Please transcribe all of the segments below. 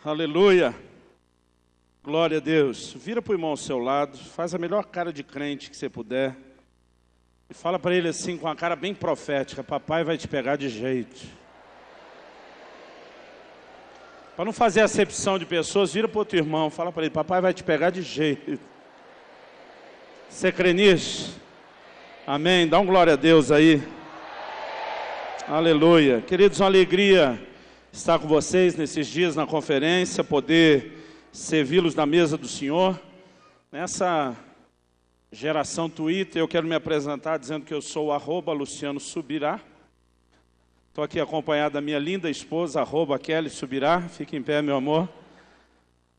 Aleluia. Glória a Deus. Vira para o irmão ao seu lado, faz a melhor cara de crente que você puder. E fala para ele assim, com a cara bem profética: papai vai te pegar de jeito. Para não fazer acepção de pessoas, vira para o outro irmão, fala para ele: papai vai te pegar de jeito. Você crê nisso? Amém. Dá um glória a Deus aí. Aleluia. Queridos, uma alegria estar com vocês nesses dias na conferência, poder servi-los na mesa do Senhor. Nessa geração Twitter, eu quero me apresentar dizendo que eu sou o @Luciano Subirá. Estou aqui acompanhado da minha linda esposa, @Kelly Subirá. Fique em pé, meu amor.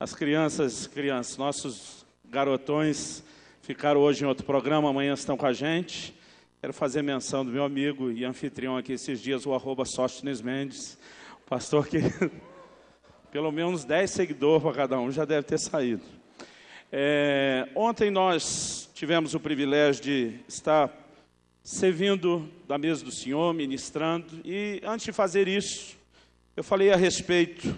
As crianças, nossos garotões ficaram hoje em outro programa, amanhã estão com a gente. Quero fazer menção do meu amigo e anfitrião aqui esses dias, o @Sóstenes Mendes. Pastor que pelo menos 10 seguidores para cada um já deve ter saído. Ontem nós tivemos o privilégio de estar servindo da mesa do Senhor, ministrando. E antes de fazer isso, eu falei a respeito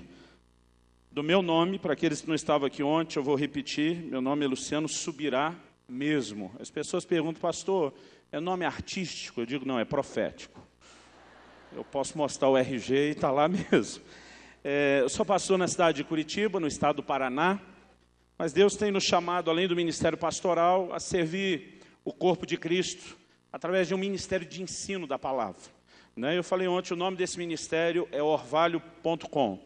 do meu nome. Para aqueles que não estavam aqui ontem, eu vou repetir. Meu nome é Luciano Subirá mesmo. As pessoas perguntam: pastor, é nome artístico? Eu digo: não, é profético. Eu posso mostrar o RG e está lá mesmo. Eu sou pastor na cidade de Curitiba, no estado do Paraná, mas Deus tem nos chamado, além do ministério pastoral, a servir o corpo de Cristo através de um ministério de ensino da palavra. Eu falei ontem, o nome desse ministério é orvalho.com.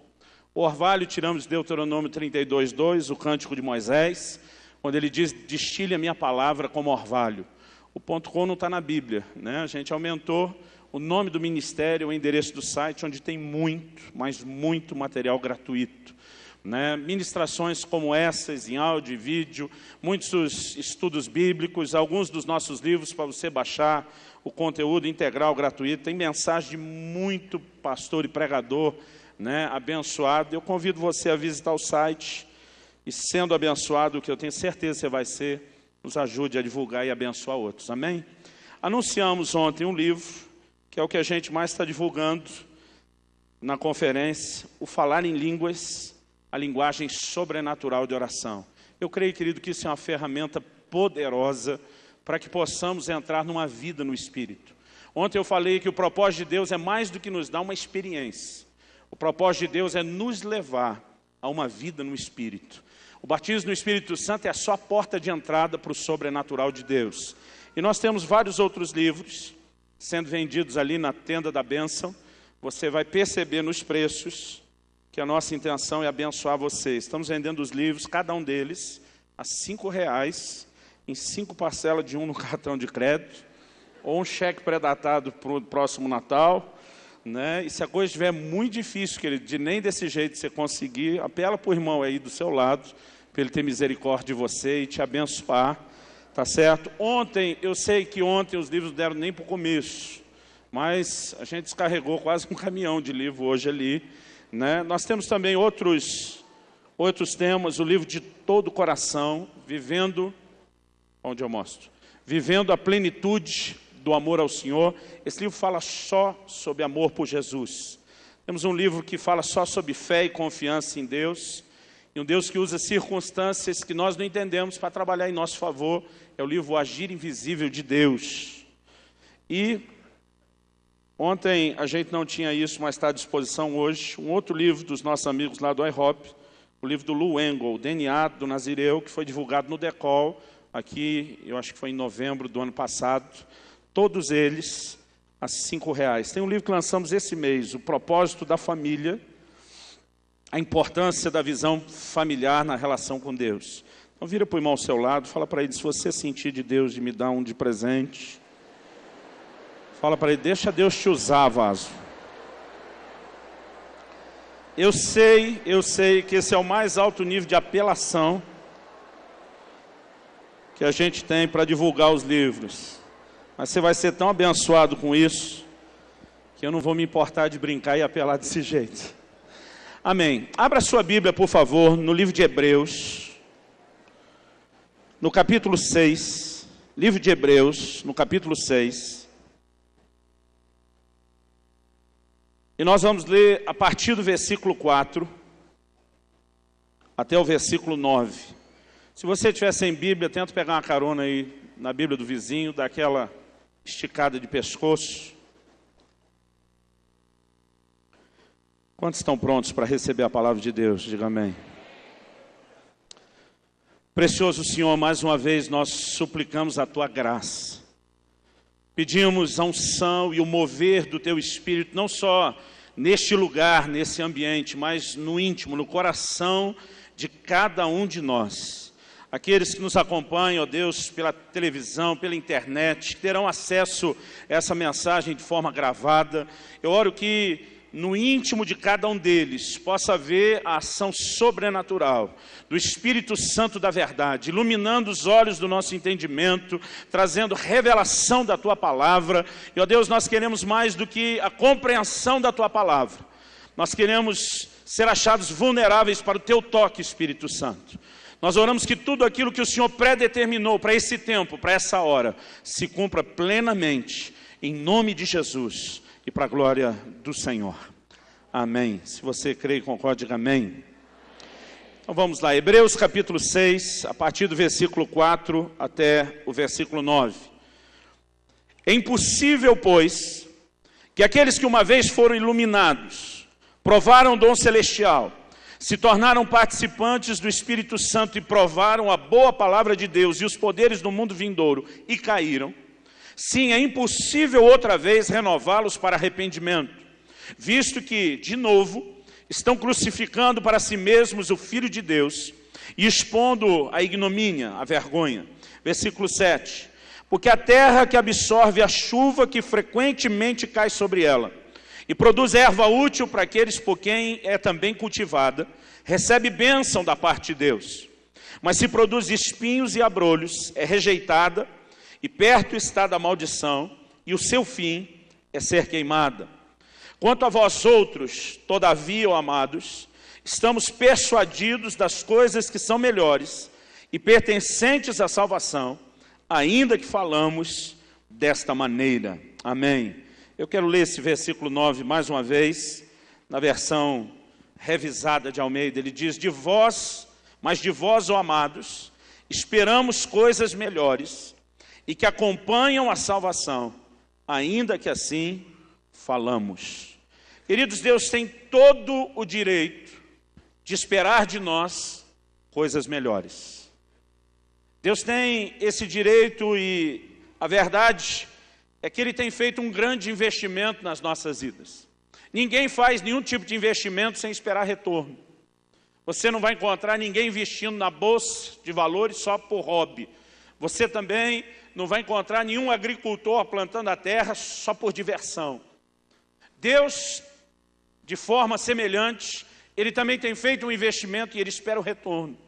O orvalho tiramos de Deuteronômio 32:2, o cântico de Moisés, onde ele diz: destile a minha palavra como orvalho. O .com não está na Bíblia, A gente aumentou o nome do ministério, o endereço do site, onde tem muito, mas muito material gratuito. Ministrações como essas, em áudio e vídeo, muitos estudos bíblicos, alguns dos nossos livros para você baixar o conteúdo integral gratuito. Tem mensagem de muito pastor e pregador, abençoado. Eu convido você a visitar o site e, sendo abençoado, o que eu tenho certeza que você vai ser, nos ajude a divulgar e abençoar outros. Amém? Anunciamos ontem um livro, que é o que a gente mais está divulgando na conferência, o Falar em Línguas, a linguagem sobrenatural de oração. Eu creio, querido, que isso é uma ferramenta poderosa para que possamos entrar numa vida no Espírito. Ontem eu falei que o propósito de Deus é mais do que nos dar uma experiência. O propósito de Deus é nos levar a uma vida no Espírito. O batismo no Espírito Santo é só a porta de entrada para o sobrenatural de Deus. E nós temos vários outros livros sendo vendidos ali na tenda da bênção. Você vai perceber nos preços que a nossa intenção é abençoar vocês. Estamos vendendo os livros, cada um deles, a R$5, em 5 parcelas de 1 no cartão de crédito, ou um cheque pré-datado para o próximo Natal. E se a coisa estiver muito difícil, querido, de nem desse jeito você conseguir, apela para o irmão aí do seu lado, para ele ter misericórdia de você e te abençoar. Tá certo? Eu sei que ontem os livros não deram nem para o começo, mas a gente descarregou quase um caminhão de livro hoje ali. Nós temos também outros temas, o livro de todo o coração, vivendo a plenitude do amor ao Senhor. Esse livro fala só sobre amor por Jesus. Temos um livro que fala só sobre fé e confiança em Deus, e um Deus que usa circunstâncias que nós não entendemos para trabalhar em nosso favor. É o livro O Agir Invisível de Deus. E ontem a gente não tinha isso, mas está à disposição hoje. Um outro livro dos nossos amigos lá do iHop, o livro do Lou Engle, o DNA do Nazireu, que foi divulgado no Decol, aqui, eu acho que foi em novembro do ano passado. Todos eles a R$5. Tem um livro que lançamos esse mês, O Propósito da Família, a importância da visão familiar na relação com Deus. Então vira para o irmão ao seu lado, fala para ele: se você sentir de Deus de me dar um de presente, fala para ele: deixa Deus te usar, vaso. Eu sei que esse é o mais alto nível de apelação que a gente tem para divulgar os livros. Mas você vai ser tão abençoado com isso, que eu não vou me importar de brincar e apelar desse jeito. Amém. Abra sua Bíblia, por favor, no livro de Hebreus, no capítulo 6, livro de Hebreus, no capítulo 6. E nós vamos ler a partir do versículo 4. até o versículo 9. Se você estiver sem Bíblia, tenta pegar uma carona aí na Bíblia do vizinho, dá aquela esticada de pescoço. Quantos estão prontos para receber a palavra de Deus? Diga amém. Precioso Senhor, mais uma vez nós suplicamos a Tua graça. Pedimos a unção e o mover do Teu Espírito, não só neste lugar, nesse ambiente, mas no íntimo, no coração de cada um de nós. Aqueles que nos acompanham, ó Deus, pela televisão, pela internet, que terão acesso a essa mensagem de forma gravada. Eu oro que no íntimo de cada um deles possa haver a ação sobrenatural do Espírito Santo da verdade, iluminando os olhos do nosso entendimento, trazendo revelação da Tua palavra. E, ó Deus, nós queremos mais do que a compreensão da Tua palavra. Nós queremos ser achados vulneráveis para o Teu toque, Espírito Santo. Nós oramos que tudo aquilo que o Senhor predeterminou para esse tempo, para essa hora, se cumpra plenamente, em nome de Jesus e para a glória do Senhor. Amém. Se você crê e concorda, diga amém. Então vamos lá, Hebreus capítulo 6, a partir do versículo 4 até o versículo 9. É impossível, pois, que aqueles que uma vez foram iluminados, provaram o dom celestial, se tornaram participantes do Espírito Santo e provaram a boa palavra de Deus e os poderes do mundo vindouro e caíram, sim, é impossível outra vez renová-los para arrependimento, visto que, de novo, estão crucificando para si mesmos o Filho de Deus e expondo a ignomínia, a vergonha. Versículo 7. Porque a terra que absorve a chuva que frequentemente cai sobre ela e produz erva útil para aqueles por quem é também cultivada, recebe bênção da parte de Deus. Mas se produz espinhos e abrolhos, é rejeitada, e perto está da maldição, e o seu fim é ser queimada. Quanto a vós outros, todavia, ó amados, estamos persuadidos das coisas que são melhores e pertencentes à salvação, ainda que falamos desta maneira. Amém. Eu quero ler esse versículo 9 mais uma vez, na versão revisada de Almeida. Ele diz, mas de vós, ó amados, esperamos coisas melhores, e que acompanham a salvação, ainda que assim falamos. Queridos, Deus tem todo o direito de esperar de nós coisas melhores. Deus tem esse direito e a verdade é que Ele tem feito um grande investimento nas nossas vidas. Ninguém faz nenhum tipo de investimento sem esperar retorno. Você não vai encontrar ninguém investindo na bolsa de valores só por hobby. Você também não vai encontrar nenhum agricultor plantando a terra só por diversão. Deus, de forma semelhante, Ele também tem feito um investimento e Ele espera o retorno.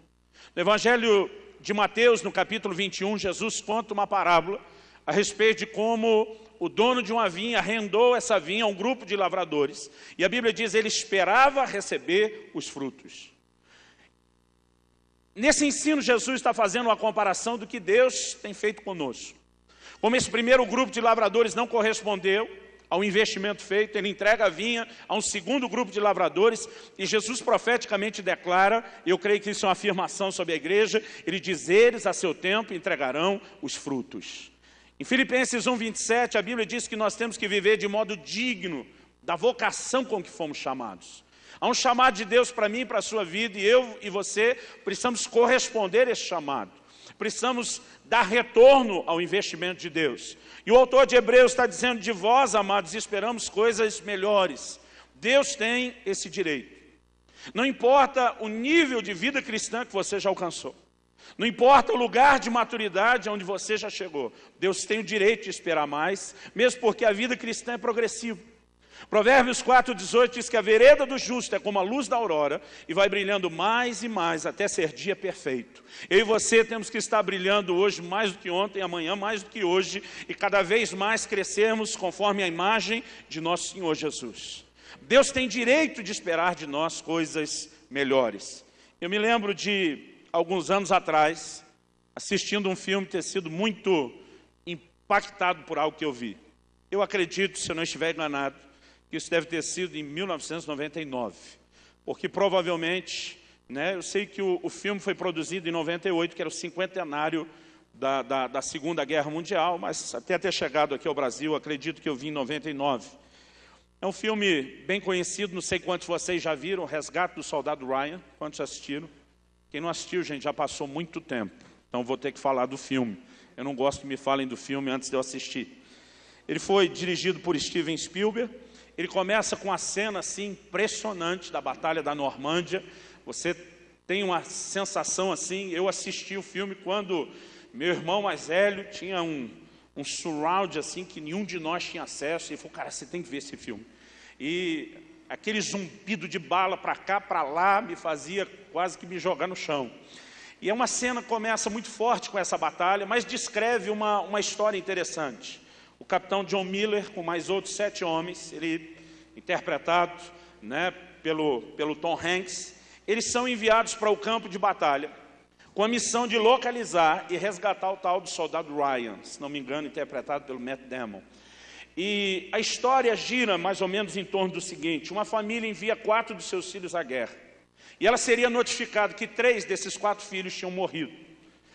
No Evangelho de Mateus, no capítulo 21, Jesus conta uma parábola a respeito de como o dono de uma vinha arrendou essa vinha a um grupo de lavradores. E a Bíblia diz, ele esperava receber os frutos. Nesse ensino, Jesus está fazendo uma comparação do que Deus tem feito conosco. Como esse primeiro grupo de lavradores não correspondeu ao investimento feito, ele entrega a vinha a um segundo grupo de lavradores, e Jesus profeticamente declara, eu creio que isso é uma afirmação sobre a igreja, ele diz, eles a seu tempo entregarão os frutos. Em Filipenses 1:27, a Bíblia diz que nós temos que viver de modo digno da vocação com que fomos chamados. Há um chamado de Deus para mim e para a sua vida, e eu e você precisamos corresponder a esse chamado. Precisamos dar retorno ao investimento de Deus. E o autor de Hebreus está dizendo, de vós, amados, esperamos coisas melhores. Deus tem esse direito. Não importa o nível de vida cristã que você já alcançou. Não importa o lugar de maturidade onde você já chegou. Deus tem o direito de esperar mais, mesmo porque a vida cristã é progressiva. Provérbios 4:18 diz que a vereda do justo é como a luz da aurora e vai brilhando mais e mais até ser dia perfeito. Eu e você temos que estar brilhando hoje mais do que ontem, amanhã mais do que hoje, e cada vez mais crescermos conforme a imagem de nosso Senhor Jesus. Deus tem direito de esperar de nós coisas melhores. Eu me lembro de alguns anos atrás, assistindo um filme, ter sido muito impactado por algo que eu vi. Eu acredito, se eu não estiver enganado, que isso deve ter sido em 1999, porque provavelmente né? Eu sei que o filme foi produzido em 98, que era o cinquentenário da Segunda Guerra Mundial, mas até ter chegado aqui ao Brasil, acredito que eu vim em 99. É um filme bem conhecido, não sei quantos vocês já viram, O Resgate do Soldado Ryan, quantos assistiram? Quem não assistiu, gente, já passou muito tempo, então vou ter que falar do filme. Eu não gosto que me falem do filme antes de eu assistir. Ele foi dirigido por Steven Spielberg. Ele começa com uma cena assim impressionante da Batalha da Normândia. Você tem uma sensação assim, eu assisti o filme quando meu irmão mais velho tinha um surround assim que nenhum de nós tinha acesso. E ele falou, cara, você tem que ver esse filme. E aquele zumbido de bala para cá, para lá, me fazia quase que me jogar no chão. E é uma cena que começa muito forte com essa batalha, mas descreve uma história interessante. O capitão John Miller, com mais outros 7 homens, ele interpretado, né, pelo Tom Hanks, eles são enviados para o campo de batalha com a missão de localizar e resgatar o tal do soldado Ryan, se não me engano, interpretado pelo Matt Damon. E a história gira mais ou menos em torno do seguinte: uma família envia 4 dos seus filhos à guerra, e ela seria notificada que 3 desses 4 filhos tinham morrido.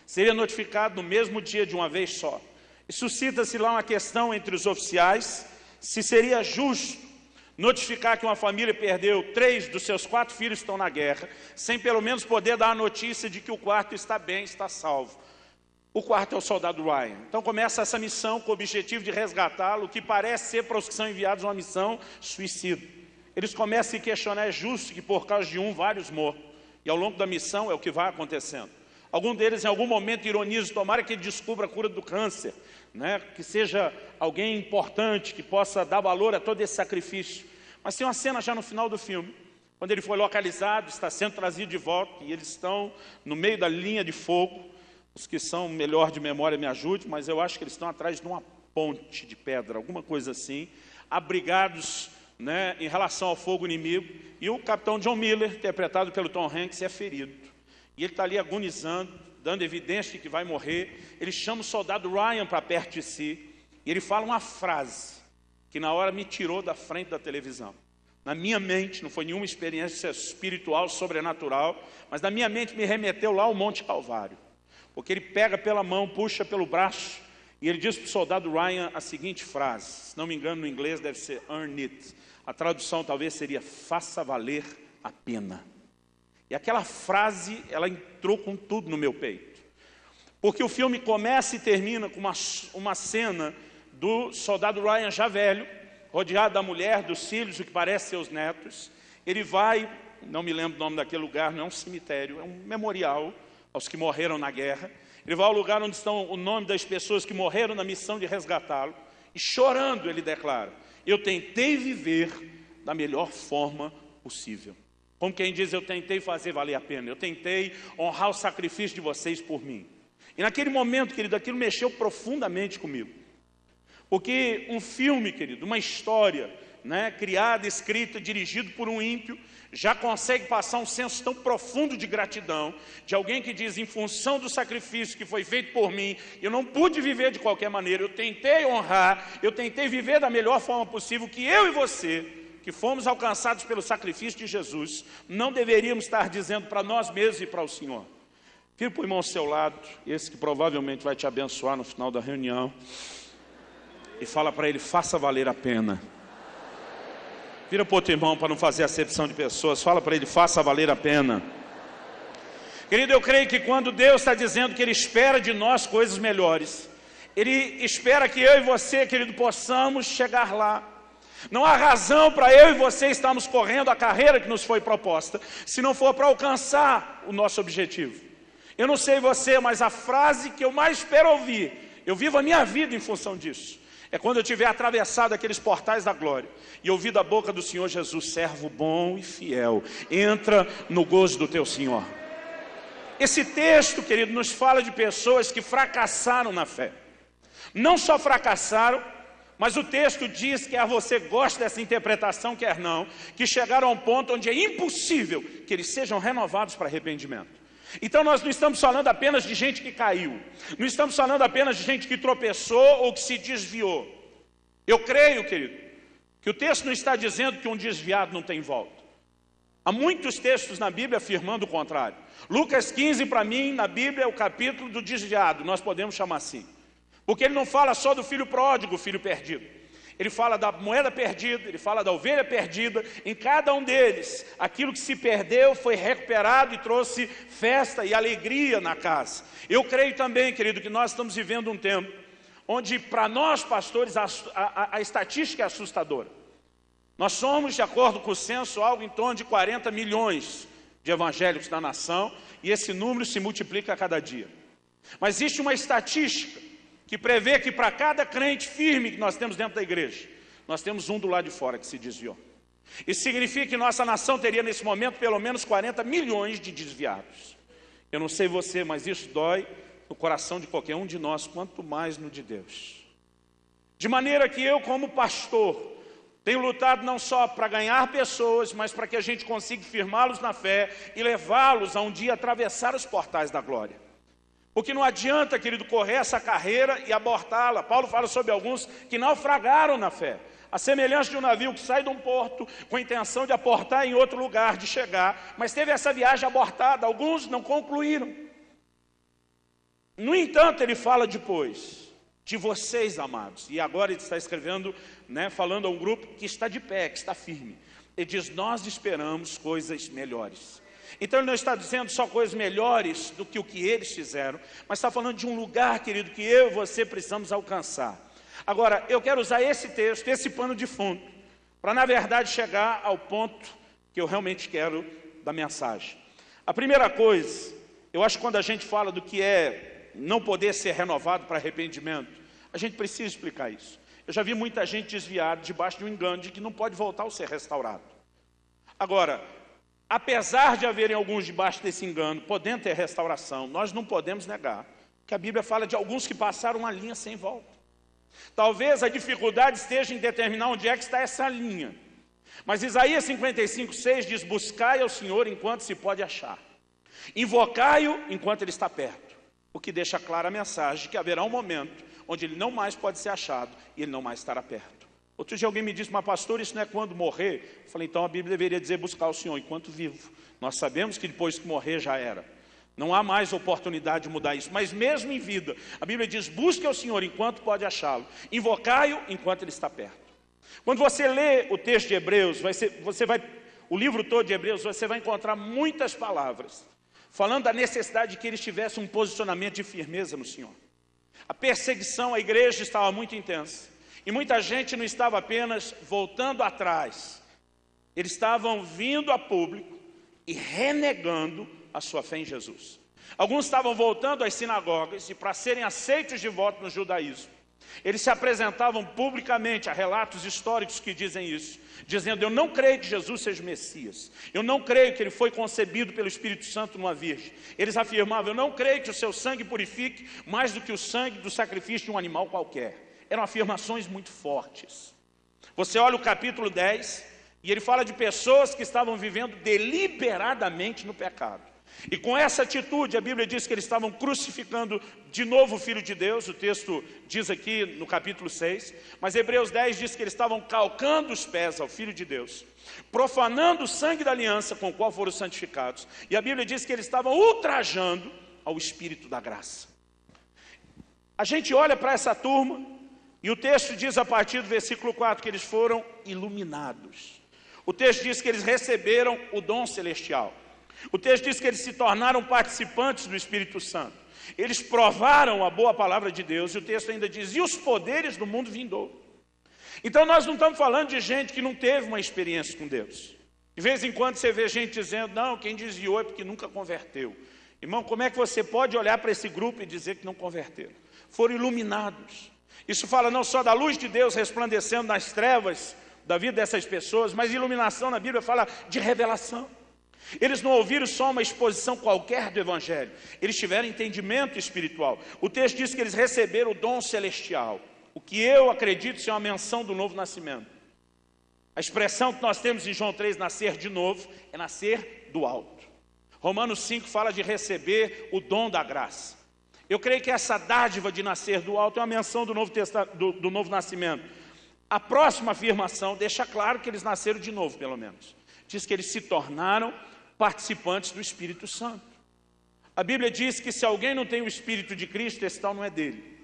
Seria notificado no mesmo dia de uma vez só. E suscita-se lá uma questão entre os oficiais, se seria justo notificar que uma família perdeu 3 dos seus 4 filhos que estão na guerra, sem pelo menos poder dar a notícia de que o 4º está bem, está salvo. O 4º é o soldado Ryan. Então começa essa missão com o objetivo de resgatá-lo, que parece ser para os que são enviados uma missão suicida. Eles começam a se questionar, é justo que por causa de um, vários morram. E ao longo da missão é o que vai acontecendo. Algum deles em algum momento ironizam, tomara que ele descubra a cura do câncer, né? Que seja alguém importante, que possa dar valor a todo esse sacrifício. Mas tem uma cena já no final do filme, quando ele foi localizado, está sendo trazido de volta, e eles estão no meio da linha de fogo. Os que são melhor de memória me ajudem, mas eu acho que eles estão atrás de uma ponte de pedra, alguma coisa assim, abrigados, né, em relação ao fogo inimigo, e o capitão John Miller, interpretado pelo Tom Hanks, é ferido. E ele está ali agonizando, dando evidência de que vai morrer. Ele chama o soldado Ryan para perto de si, e ele fala uma frase que na hora me tirou da frente da televisão. Na minha mente, não foi nenhuma experiência espiritual, sobrenatural, mas na minha mente me remeteu lá ao Monte Calvário. Porque ele pega pela mão, puxa pelo braço, e ele diz para o soldado Ryan a seguinte frase, se não me engano no inglês deve ser earn it. A tradução talvez seria, faça valer a pena. E aquela frase, ela entrou com tudo no meu peito. Porque o filme começa e termina com uma cena do soldado Ryan já velho, rodeado da mulher, dos filhos, o que parece ser os netos. Ele vai, não me lembro o nome daquele lugar, não é um cemitério, é um memorial aos que morreram na guerra. Ele vai ao lugar onde estão o nome das pessoas que morreram na missão de resgatá-lo. E chorando ele declara, eu tentei viver da melhor forma possível. Como quem diz, eu tentei fazer valer a pena, eu tentei honrar o sacrifício de vocês por mim. E naquele momento, querido, aquilo mexeu profundamente comigo. Porque um filme, querido, uma história, né, criada, escrita, dirigido por um ímpio, já consegue passar um senso tão profundo de gratidão, de alguém que diz, em função do sacrifício que foi feito por mim, eu não pude viver de qualquer maneira, eu tentei honrar, eu tentei viver da melhor forma possível, que eu e você, que fomos alcançados pelo sacrifício de Jesus, não deveríamos estar dizendo para nós mesmos e para o Senhor. Vira para o irmão ao seu lado, esse que provavelmente vai te abençoar no final da reunião, e fala para ele, faça valer a pena. Vira para o outro irmão para não fazer acepção de pessoas, fala para ele, faça valer a pena. Querido, eu creio que quando Deus está dizendo que Ele espera de nós coisas melhores, Ele espera que eu e você, querido, possamos chegar lá. Não há razão para eu e você estarmos correndo a carreira que nos foi proposta, se não for para alcançar o nosso objetivo. Eu não sei você, mas a frase que eu mais espero ouvir, eu vivo a minha vida em função disso, é quando eu tiver atravessado aqueles portais da glória e ouvir da boca do Senhor Jesus, servo bom e fiel, entra no gozo do teu Senhor. Esse texto, querido, nos fala de pessoas que fracassaram na fé. Não só fracassaram, mas o texto diz, quer você goste dessa interpretação, quer não, que chegaram a um ponto onde é impossível que eles sejam renovados para arrependimento. Então nós não estamos falando apenas de gente que caiu, não estamos falando apenas de gente que tropeçou ou que se desviou. Eu creio, querido, que o texto não está dizendo que um desviado não tem volta. Há muitos textos na Bíblia afirmando o contrário. Lucas 15, para mim, na Bíblia, é o capítulo do desviado, nós podemos chamar assim. Porque ele não fala só do filho pródigo, o filho perdido. Ele fala da moeda perdida, ele fala da ovelha perdida. Em cada um deles, aquilo que se perdeu foi recuperado e trouxe festa e alegria na casa. Eu creio também, querido, que nós estamos vivendo um tempo onde, para nós pastores, a estatística é assustadora. Nós somos, de acordo com o censo, algo em torno de 40 milhões de evangélicos na nação, e esse número se multiplica a cada dia. Mas existe uma estatística que prevê que para cada crente firme que nós temos dentro da igreja, nós temos um do lado de fora que se desviou. Isso significa que nossa nação teria nesse momento pelo menos 40 milhões de desviados. Eu não sei você, mas isso dói no coração de qualquer um de nós, quanto mais no de Deus. De maneira que eu, como pastor, tenho lutado não só para ganhar pessoas, mas para que a gente consiga firmá-los na fé e levá-los a um dia atravessar os portais da glória. Porque não adianta, querido, correr essa carreira e abortá-la. Paulo fala sobre alguns que naufragaram na fé. A semelhança de um navio que sai de um porto com a intenção de aportar em outro lugar, de chegar, mas teve essa viagem abortada, alguns não concluíram. No entanto, ele fala depois de vocês, amados, e agora ele está escrevendo, falando a um grupo que está de pé, que está firme. Ele diz, nós esperamos coisas melhores. Então ele não está dizendo só coisas melhores do que o que eles fizeram, mas está falando de um lugar, querido, que eu e você precisamos alcançar. Agora, eu quero usar esse texto, esse pano de fundo, para na verdade chegar ao ponto que eu realmente quero da mensagem. A primeira coisa, eu acho que quando a gente fala do que é não poder ser renovado para arrependimento, a gente precisa explicar isso. Eu já vi muita gente desviada debaixo de um engano de que não pode voltar a ser restaurado. Agora, apesar de haverem alguns debaixo desse engano, podendo ter restauração, nós não podemos negar que a Bíblia fala de alguns que passaram uma linha sem volta. Talvez a dificuldade esteja em determinar onde é que está essa linha. Mas Isaías 55:6 diz, buscai ao Senhor enquanto se pode achar. Invocai-o enquanto ele está perto. O que deixa clara a mensagem que haverá um momento onde ele não mais pode ser achado e ele não mais estará perto. Outro dia alguém me disse, mas pastor, isso não é quando morrer? Eu falei, então a Bíblia deveria dizer buscar o Senhor enquanto vivo. Nós sabemos que depois que morrer já era. Não há mais oportunidade de mudar isso. Mas mesmo em vida, a Bíblia diz, busque ao Senhor enquanto pode achá-lo. Invocai-o enquanto ele está perto. Quando você lê o texto de Hebreus, o livro todo de Hebreus, você vai encontrar muitas palavras falando da necessidade de que eles tivessem um posicionamento de firmeza no Senhor. A perseguição à igreja estava muito intensa. E muita gente não estava apenas voltando atrás. Eles estavam vindo a público e renegando a sua fé em Jesus. Alguns estavam voltando às sinagogas e para serem aceitos de volta no judaísmo, eles se apresentavam publicamente, a relatos históricos que dizem isso, dizendo, eu não creio que Jesus seja o Messias, eu não creio que ele foi concebido pelo Espírito Santo numa virgem. Eles afirmavam, eu não creio que o seu sangue purifique mais do que o sangue do sacrifício de um animal qualquer. Eram afirmações muito fortes. Você olha o capítulo 10, e ele fala de pessoas que estavam vivendo deliberadamente no pecado. E com essa atitude, a Bíblia diz que eles estavam crucificando de novo o Filho de Deus, o texto diz aqui no capítulo 6, mas Hebreus 10 diz que eles estavam calcando os pés ao Filho de Deus, profanando o sangue da aliança com o qual foram santificados. E a Bíblia diz que eles estavam ultrajando ao Espírito da graça. A gente olha para essa turma, e o texto diz a partir do versículo 4 que eles foram iluminados. O texto diz que eles receberam o dom celestial. O texto diz que eles se tornaram participantes do Espírito Santo. Eles provaram a boa palavra de Deus. E o texto ainda diz, e os poderes do mundo vindouro. Então nós não estamos falando de gente que não teve uma experiência com Deus. De vez em quando você vê gente dizendo, não, quem desviou é porque nunca converteu. Irmão, como é que você pode olhar para esse grupo e dizer que não converteram? Foram iluminados. Isso fala não só da luz de Deus resplandecendo nas trevas da vida dessas pessoas, mas iluminação na Bíblia fala de revelação. Eles não ouviram só uma exposição qualquer do Evangelho, eles tiveram entendimento espiritual. O texto diz que eles receberam o dom celestial, o que eu acredito ser uma menção do novo nascimento. A expressão que nós temos em João 3, nascer de novo, é nascer do alto. Romanos 5 fala de receber o dom da graça. Eu creio que essa dádiva de nascer do alto é uma menção do novo nascimento. A próxima afirmação deixa claro que eles nasceram de novo, pelo menos. Diz que eles se tornaram participantes do Espírito Santo. A Bíblia diz que se alguém não tem o Espírito de Cristo, esse tal não é dele.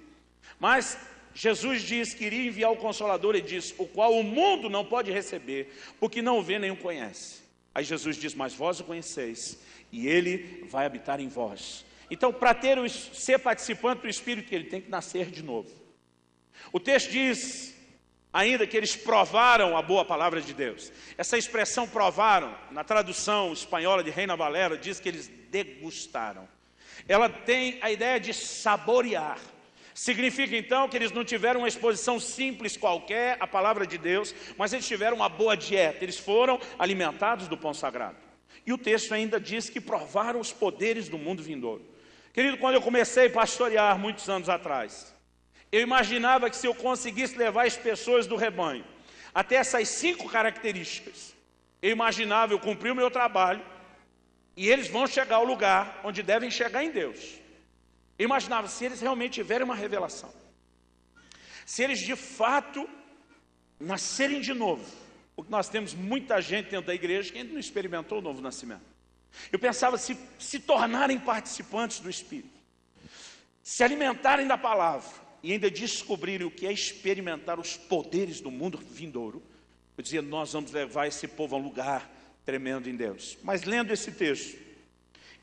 Mas Jesus diz que iria enviar o Consolador e diz, o qual o mundo não pode receber, porque não o vê nem o conhece. Aí Jesus diz, mas vós o conheceis, e ele vai habitar em vós. Então, para ser participante do Espírito, ele tem que nascer de novo. O texto diz ainda que eles provaram a boa palavra de Deus. Essa expressão provaram, na tradução espanhola de Reina Valera, diz que eles degustaram. Ela tem a ideia de saborear. Significa então que eles não tiveram uma exposição simples qualquer à palavra de Deus, mas eles tiveram uma boa dieta, eles foram alimentados do pão sagrado. E o texto ainda diz que provaram os poderes do mundo vindouro. Querido, quando eu comecei a pastorear muitos anos atrás, eu imaginava que se eu conseguisse levar as pessoas do rebanho até essas 5 características, eu imaginava eu cumprir o meu trabalho e eles vão chegar ao lugar onde devem chegar em Deus. Eu imaginava, se eles realmente tiverem uma revelação, se eles de fato nascerem de novo, porque nós temos muita gente dentro da igreja que ainda não experimentou o novo nascimento. Eu pensava, se tornarem participantes do Espírito, se alimentarem da palavra e ainda descobrirem o que é experimentar os poderes do mundo vindouro, eu dizia, nós vamos levar esse povo a um lugar tremendo em Deus. Mas lendo esse texto,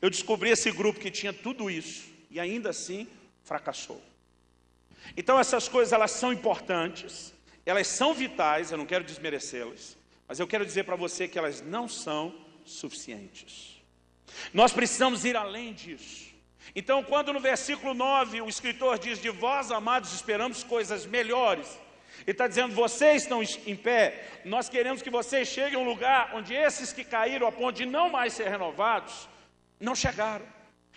eu descobri esse grupo que tinha tudo isso, e ainda assim fracassou. Então essas coisas, elas são importantes, elas são vitais, eu não quero desmerecê-las, mas eu quero dizer para você que elas não são suficientes. Nós precisamos ir além disso. Então quando no versículo 9 o escritor diz, de vós amados esperamos coisas melhores, ele está dizendo, vocês estão em pé, nós queremos que vocês cheguem a um lugar onde esses que caíram a ponto de não mais ser renovados, não chegaram.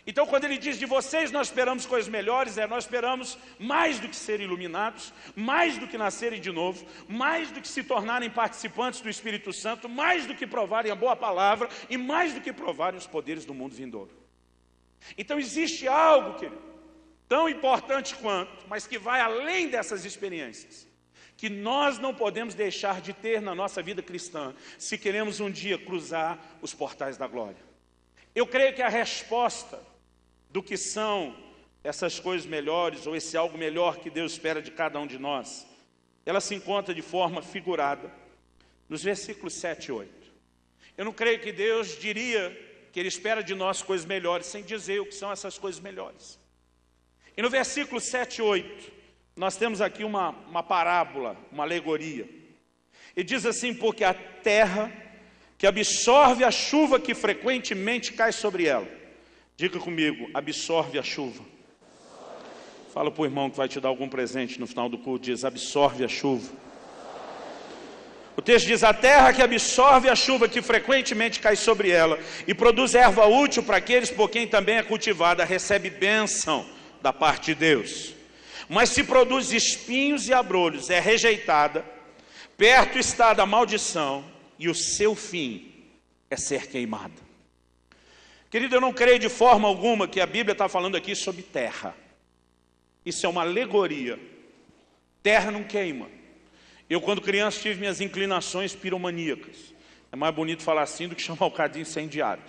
Então quando ele diz de vocês nós esperamos coisas melhores, nós esperamos mais do que serem iluminados, mais do que nascerem de novo, mais do que se tornarem participantes do Espírito Santo, mais do que provarem a boa palavra e mais do que provarem os poderes do mundo vindouro. Então existe algo, querido, tão importante quanto, mas que vai além dessas experiências, que nós não podemos deixar de ter na nossa vida cristã, se queremos um dia cruzar os portais da glória. Eu creio que a resposta do que são essas coisas melhores, ou esse algo melhor que Deus espera de cada um de nós, ela se encontra de forma figurada nos versículos 7 e 8. Eu não creio que Deus diria que Ele espera de nós coisas melhores, sem dizer o que são essas coisas melhores. E no versículo 7 e 8, nós temos aqui uma parábola, uma alegoria. E diz assim, porque a terra que absorve a chuva que frequentemente cai sobre ela, diga comigo, absorve a chuva. Fala para o irmão que vai te dar algum presente no final do culto, diz, absorve a chuva. O texto diz, a terra que absorve a chuva que frequentemente cai sobre ela e produz erva útil para aqueles por quem também é cultivada, recebe bênção da parte de Deus. Mas se produz espinhos e abrolhos, é rejeitada, perto está da maldição e o seu fim é ser queimada. Querido, eu não creio de forma alguma que a Bíblia está falando aqui sobre terra. Isso é uma alegoria. Terra não queima. Eu, quando criança, tive minhas inclinações piromaníacas. É mais bonito falar assim do que chamar o cara de incendiário.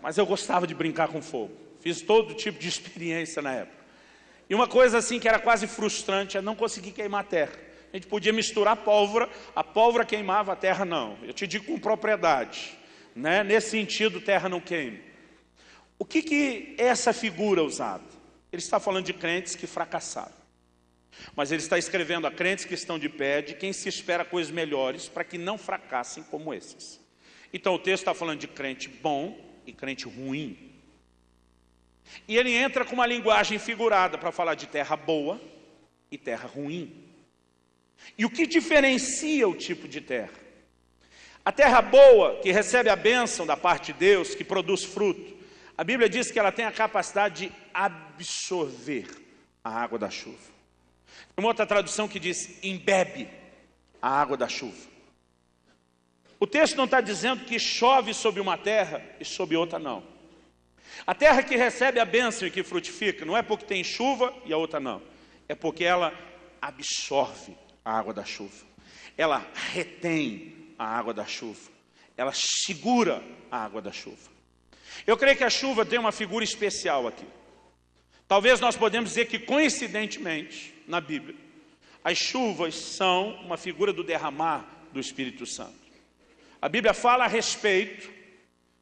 Mas eu gostava de brincar com fogo. Fiz todo tipo de experiência na época. E uma coisa assim que era quase frustrante é não conseguir queimar a terra. A gente podia misturar pólvora, a pólvora queimava, a terra não. Eu te digo com propriedade. Né? Nesse sentido, terra não queima. O que é essa figura usada? Ele está falando de crentes que fracassaram. Mas ele está escrevendo a crentes que estão de pé, de quem se espera coisas melhores, para que não fracassem como esses. Então o texto está falando de crente bom e crente ruim. E ele entra com uma linguagem figurada para falar de terra boa e terra ruim. E o que diferencia o tipo de terra? A terra boa, que recebe a bênção da parte de Deus, que produz fruto, a Bíblia diz que ela tem a capacidade de absorver a água da chuva. Tem uma outra tradução que diz, embebe a água da chuva. O texto não está dizendo que chove sobre uma terra e sobre outra não. A terra que recebe a bênção e que frutifica, não é porque tem chuva e a outra não. É porque ela absorve a água da chuva. Ela retém a água da chuva. ela segura a água da chuva. Eu creio que a chuva tem uma figura especial aqui. Talvez nós podemos dizer que, coincidentemente, na Bíblia, as chuvas são uma figura do derramar do Espírito Santo. A Bíblia fala a respeito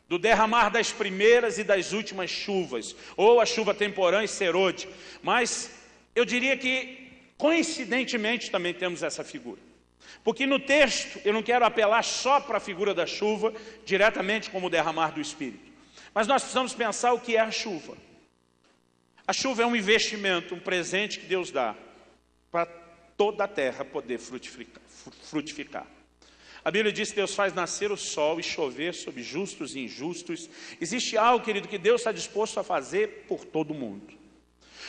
do derramar das primeiras e das últimas chuvas, ou a chuva temporã e serôdia, mas eu diria que, coincidentemente, também temos essa figura. Porque no texto, eu não quero apelar só para a figura da chuva, diretamente como o derramar do Espírito, mas nós precisamos pensar o que é a chuva. A chuva é um investimento, um presente que Deus dá para toda a terra poder frutificar. A Bíblia diz que Deus faz nascer o sol e chover sobre justos e injustos. Existe algo, querido, que Deus está disposto a fazer por todo mundo.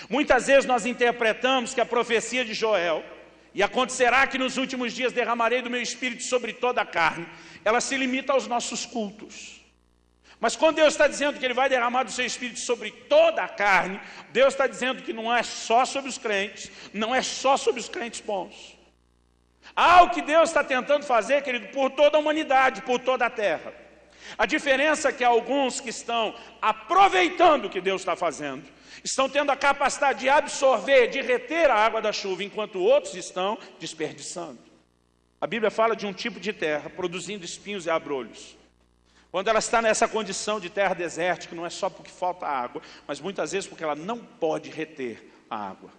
Muitas vezes nós interpretamos que a profecia de Joel, e acontecerá que nos últimos dias derramarei do meu Espírito sobre toda a carne, ela se limita aos nossos cultos. Mas quando Deus está dizendo que Ele vai derramar do seu Espírito sobre toda a carne, Deus está dizendo que não é só sobre os crentes, não é só sobre os crentes bons. Há algo que Deus está tentando fazer, querido, por toda a humanidade, por toda a terra. A diferença é que alguns que estão aproveitando o que Deus está fazendo, estão tendo a capacidade de absorver, de reter a água da chuva, enquanto outros estão desperdiçando. A Bíblia fala de um tipo de terra produzindo espinhos e abrolhos. Quando ela está nessa condição de terra desértica, não é só porque falta água, mas muitas vezes porque ela não pode reter a água.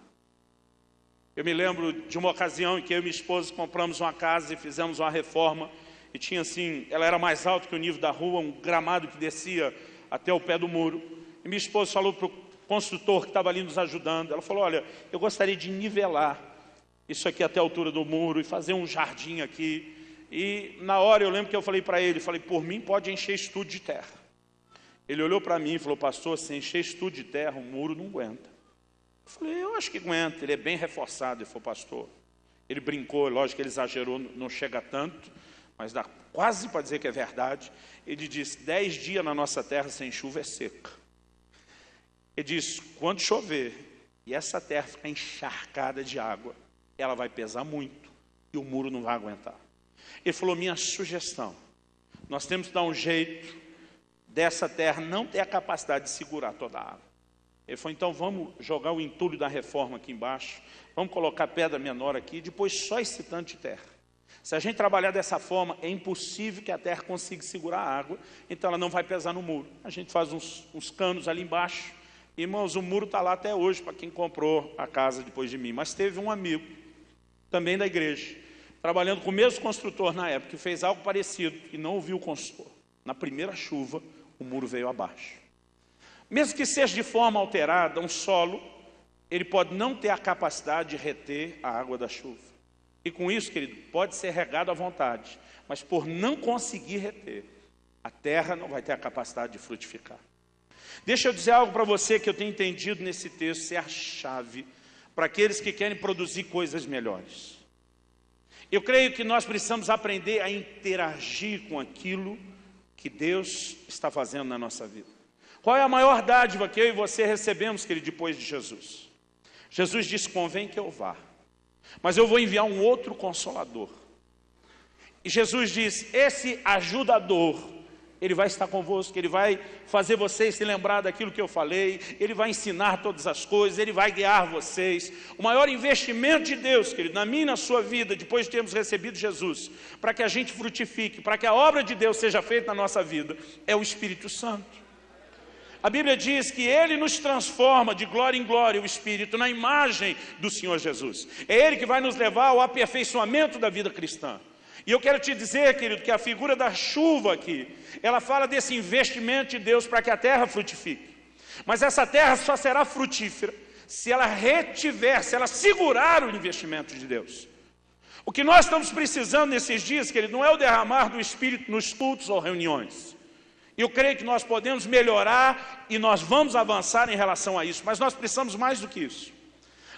Eu me lembro de uma ocasião em que eu e minha esposa compramos uma casa e fizemos uma reforma, e tinha assim, ela era mais alta que o nível da rua, um gramado que descia até o pé do muro. E minha esposa falou para o construtor que estava ali nos ajudando, ela falou, olha, eu gostaria de nivelar isso aqui até a altura do muro e fazer um jardim aqui. E na hora eu lembro que eu falei para ele, falei, por mim pode encher isso tudo de terra. Ele olhou para mim e falou, pastor, se encher isso tudo de terra, o muro não aguenta. Eu falei, eu acho que aguenta, ele é bem reforçado. Ele falou, pastor, ele brincou, lógico que ele exagerou, não chega tanto, mas dá quase para dizer que é verdade. Ele disse, 10 dias na nossa terra sem chuva é seca. Ele disse, quando chover e essa terra ficar encharcada de água, ela vai pesar muito e o muro não vai aguentar. Ele falou, minha sugestão, nós temos que dar um jeito dessa terra não ter a capacidade de segurar toda a água. Ele falou, então vamos jogar o entulho da reforma aqui embaixo, vamos colocar pedra menor aqui, depois só esse tanto de terra. Se a gente trabalhar dessa forma, é impossível que a terra consiga segurar a água, então ela não vai pesar no muro. A gente faz uns canos ali embaixo. Irmãos, o muro está lá até hoje, para quem comprou a casa depois de mim. Mas teve um amigo, também da igreja, trabalhando com o mesmo construtor na época, que fez algo parecido e não ouviu o construtor. Na primeira chuva, o muro veio abaixo. Mesmo que seja de forma alterada, um solo, ele pode não ter a capacidade de reter a água da chuva. E com isso, querido, pode ser regado à vontade, mas por não conseguir reter, a terra não vai ter a capacidade de frutificar. Deixa eu dizer algo para você que eu tenho entendido nesse texto, ser a chave para aqueles que querem produzir coisas melhores. Eu creio que nós precisamos aprender a interagir com aquilo que Deus está fazendo na nossa vida. Qual é a maior dádiva que eu e você recebemos, querido, depois de Jesus? Jesus disse, convém que eu vá, mas eu vou enviar um outro Consolador. E Jesus diz, esse ajudador, ele vai estar convosco, ele vai fazer vocês se lembrar daquilo que eu falei, ele vai ensinar todas as coisas, ele vai guiar vocês. O maior investimento de Deus, querido, na minha e na sua vida, depois de termos recebido Jesus, para que a gente frutifique, para que a obra de Deus seja feita na nossa vida, é o Espírito Santo. A Bíblia diz que Ele nos transforma de glória em glória, o Espírito, na imagem do Senhor Jesus. É Ele que vai nos levar ao aperfeiçoamento da vida cristã. E eu quero te dizer, querido, que a figura da chuva aqui, ela fala desse investimento de Deus para que a terra frutifique. Mas essa terra só será frutífera se ela retiver, se ela segurar o investimento de Deus. O que nós estamos precisando nesses dias, querido, não é o derramar do Espírito nos cultos ou reuniões. Eu creio que nós podemos melhorar e nós vamos avançar em relação a isso, mas nós precisamos mais do que isso.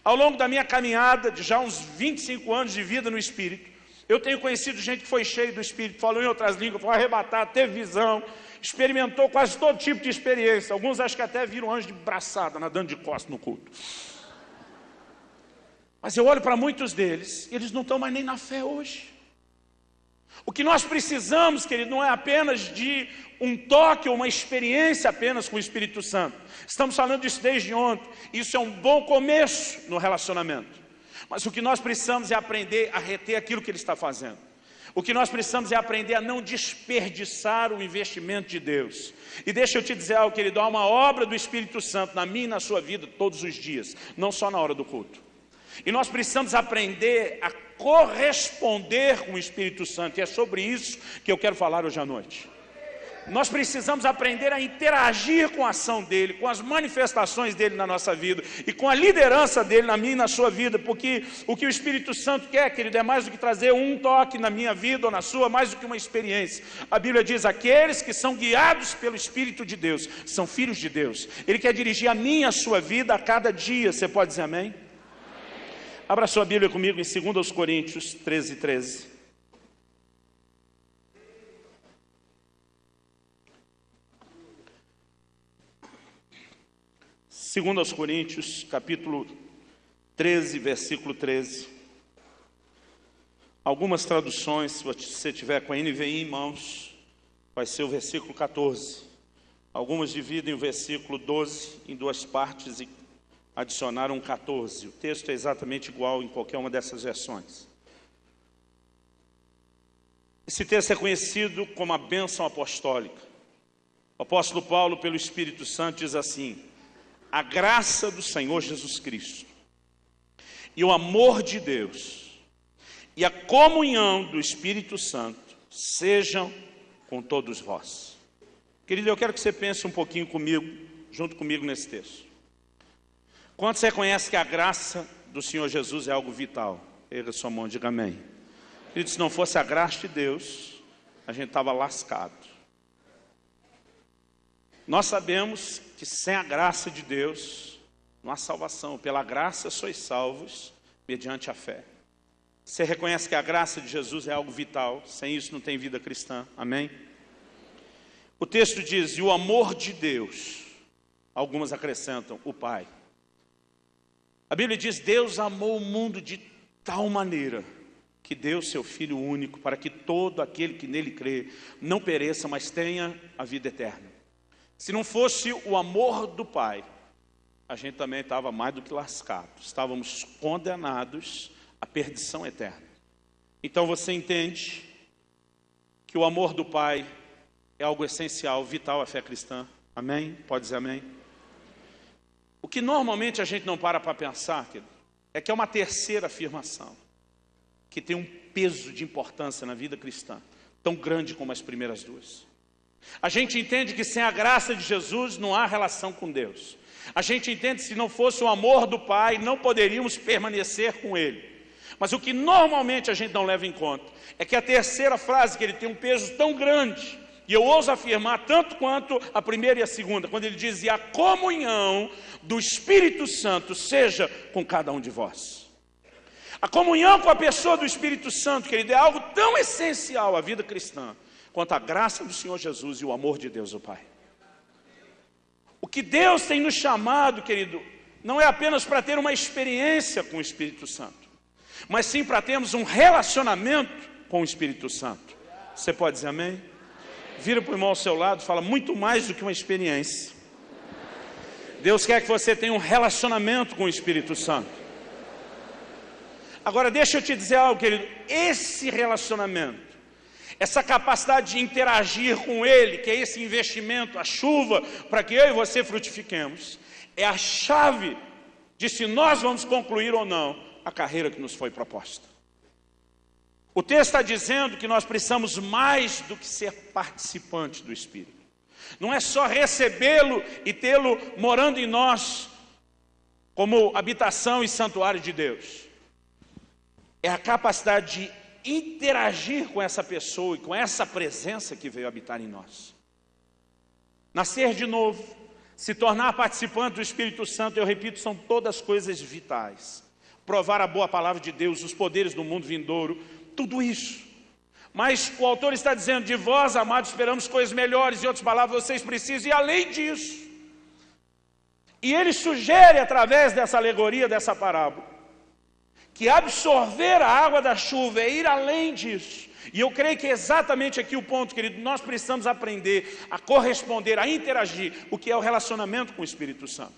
Ao longo da minha caminhada, de já uns 25 anos de vida no Espírito, eu tenho conhecido gente que foi cheio do Espírito, falou em outras línguas, foi arrebatado, teve visão, experimentou quase todo tipo de experiência. Alguns acho que até viram anjo de braçada, nadando de costas no culto. Mas eu olho para muitos deles, eles não estão mais nem na fé hoje. O que nós precisamos, querido, não é apenas de um toque ou uma experiência apenas com o Espírito Santo. Estamos falando disso desde ontem. Isso é um bom começo no relacionamento. Mas o que nós precisamos é aprender a reter aquilo que Ele está fazendo. O que nós precisamos é aprender a não desperdiçar o investimento de Deus. E deixa eu te dizer algo, querido, há uma obra do Espírito Santo na minha e na sua vida todos os dias, não só na hora do culto. E nós precisamos aprender a corresponder com o Espírito Santo. E é sobre isso que eu quero falar hoje à noite. Nós precisamos aprender a interagir com a ação dEle, com as manifestações dEle na nossa vida e com a liderança dEle na minha e na sua vida, porque o que o Espírito Santo quer, querido, é mais do que trazer um toque na minha vida ou na sua, mais do que uma experiência. A Bíblia diz, aqueles que são guiados pelo Espírito de Deus, são filhos de Deus. Ele quer dirigir a minha e a sua vida a cada dia. Você pode dizer amém? Abra sua Bíblia comigo em 2 Coríntios 13, 13. 2 Coríntios, capítulo 13, versículo 13. Algumas traduções, se você tiver com a NVI em mãos, vai ser o versículo 14. Algumas dividem o versículo 12 em duas partes e adicionaram 14. O texto é exatamente igual em qualquer uma dessas versões. Esse texto é conhecido como a bênção apostólica. O apóstolo Paulo, pelo Espírito Santo, diz assim: a graça do Senhor Jesus Cristo e o amor de Deus e a comunhão do Espírito Santo sejam com todos vós. Querido, eu quero que você pense um pouquinho comigo, junto comigo nesse texto. Quantos reconhece que a graça do Senhor Jesus é algo vital? Erga sua mão, diga amém. Querido, se não fosse a graça de Deus, a gente estava lascado. Nós sabemos que sem a graça de Deus não há salvação. Pela graça sois salvos mediante a fé. Você reconhece que a graça de Jesus é algo vital. Sem isso não tem vida cristã. Amém? O texto diz, e o amor de Deus. Algumas acrescentam, o Pai. A Bíblia diz, Deus amou o mundo de tal maneira que deu seu Filho único para que todo aquele que nele crê não pereça, mas tenha a vida eterna. Se não fosse o amor do Pai, a gente também estava mais do que lascado. Estávamos condenados à perdição eterna. Então você entende que o amor do Pai é algo essencial, vital à fé cristã. Amém? Pode dizer amém? O que normalmente a gente não para pensar, querido, é que é uma terceira afirmação, que tem um peso de importância na vida cristã, tão grande como as primeiras duas. A gente entende que sem a graça de Jesus não há relação com Deus. A gente entende que se não fosse o amor do Pai, não poderíamos permanecer com Ele. Mas o que normalmente a gente não leva em conta é que a terceira frase, que ele tem um peso tão grande, e eu ouso afirmar tanto quanto a primeira e a segunda, quando ele diz, e a comunhão do Espírito Santo seja com cada um de vós. A comunhão com a pessoa do Espírito Santo, querido, é algo tão essencial à vida cristã, quanto a graça do Senhor Jesus e o amor de Deus o Pai. O que Deus tem nos chamado, querido, não é apenas para ter uma experiência com o Espírito Santo, mas sim para termos um relacionamento com o Espírito Santo. Você pode dizer amém? Vira para o irmão ao seu lado e fala, muito mais do que uma experiência. Deus quer que você tenha um relacionamento com o Espírito Santo. Agora deixa eu te dizer algo, querido, esse relacionamento, essa capacidade de interagir com Ele, que é esse investimento, a chuva, para que eu e você frutifiquemos, é a chave de se nós vamos concluir ou não a carreira que nos foi proposta. O texto está dizendo que nós precisamos mais do que ser participante do Espírito. Não é só recebê-lo e tê-lo morando em nós como habitação e santuário de Deus. É a capacidade de interagir com essa pessoa e com essa presença que veio habitar em nós. Nascer de novo, se tornar participante do Espírito Santo, eu repito, são todas coisas vitais. Provar a boa palavra de Deus, os poderes do mundo vindouro, tudo isso. Mas o autor está dizendo, de vós, amados, esperamos coisas melhores. Em outras palavras, vocês precisam ir além disso. E ele sugere, através dessa alegoria, dessa parábola, que absorver a água da chuva é ir além disso. E eu creio que é exatamente aqui o ponto, querido. Nós precisamos aprender a corresponder, a interagir, o que é o relacionamento com o Espírito Santo.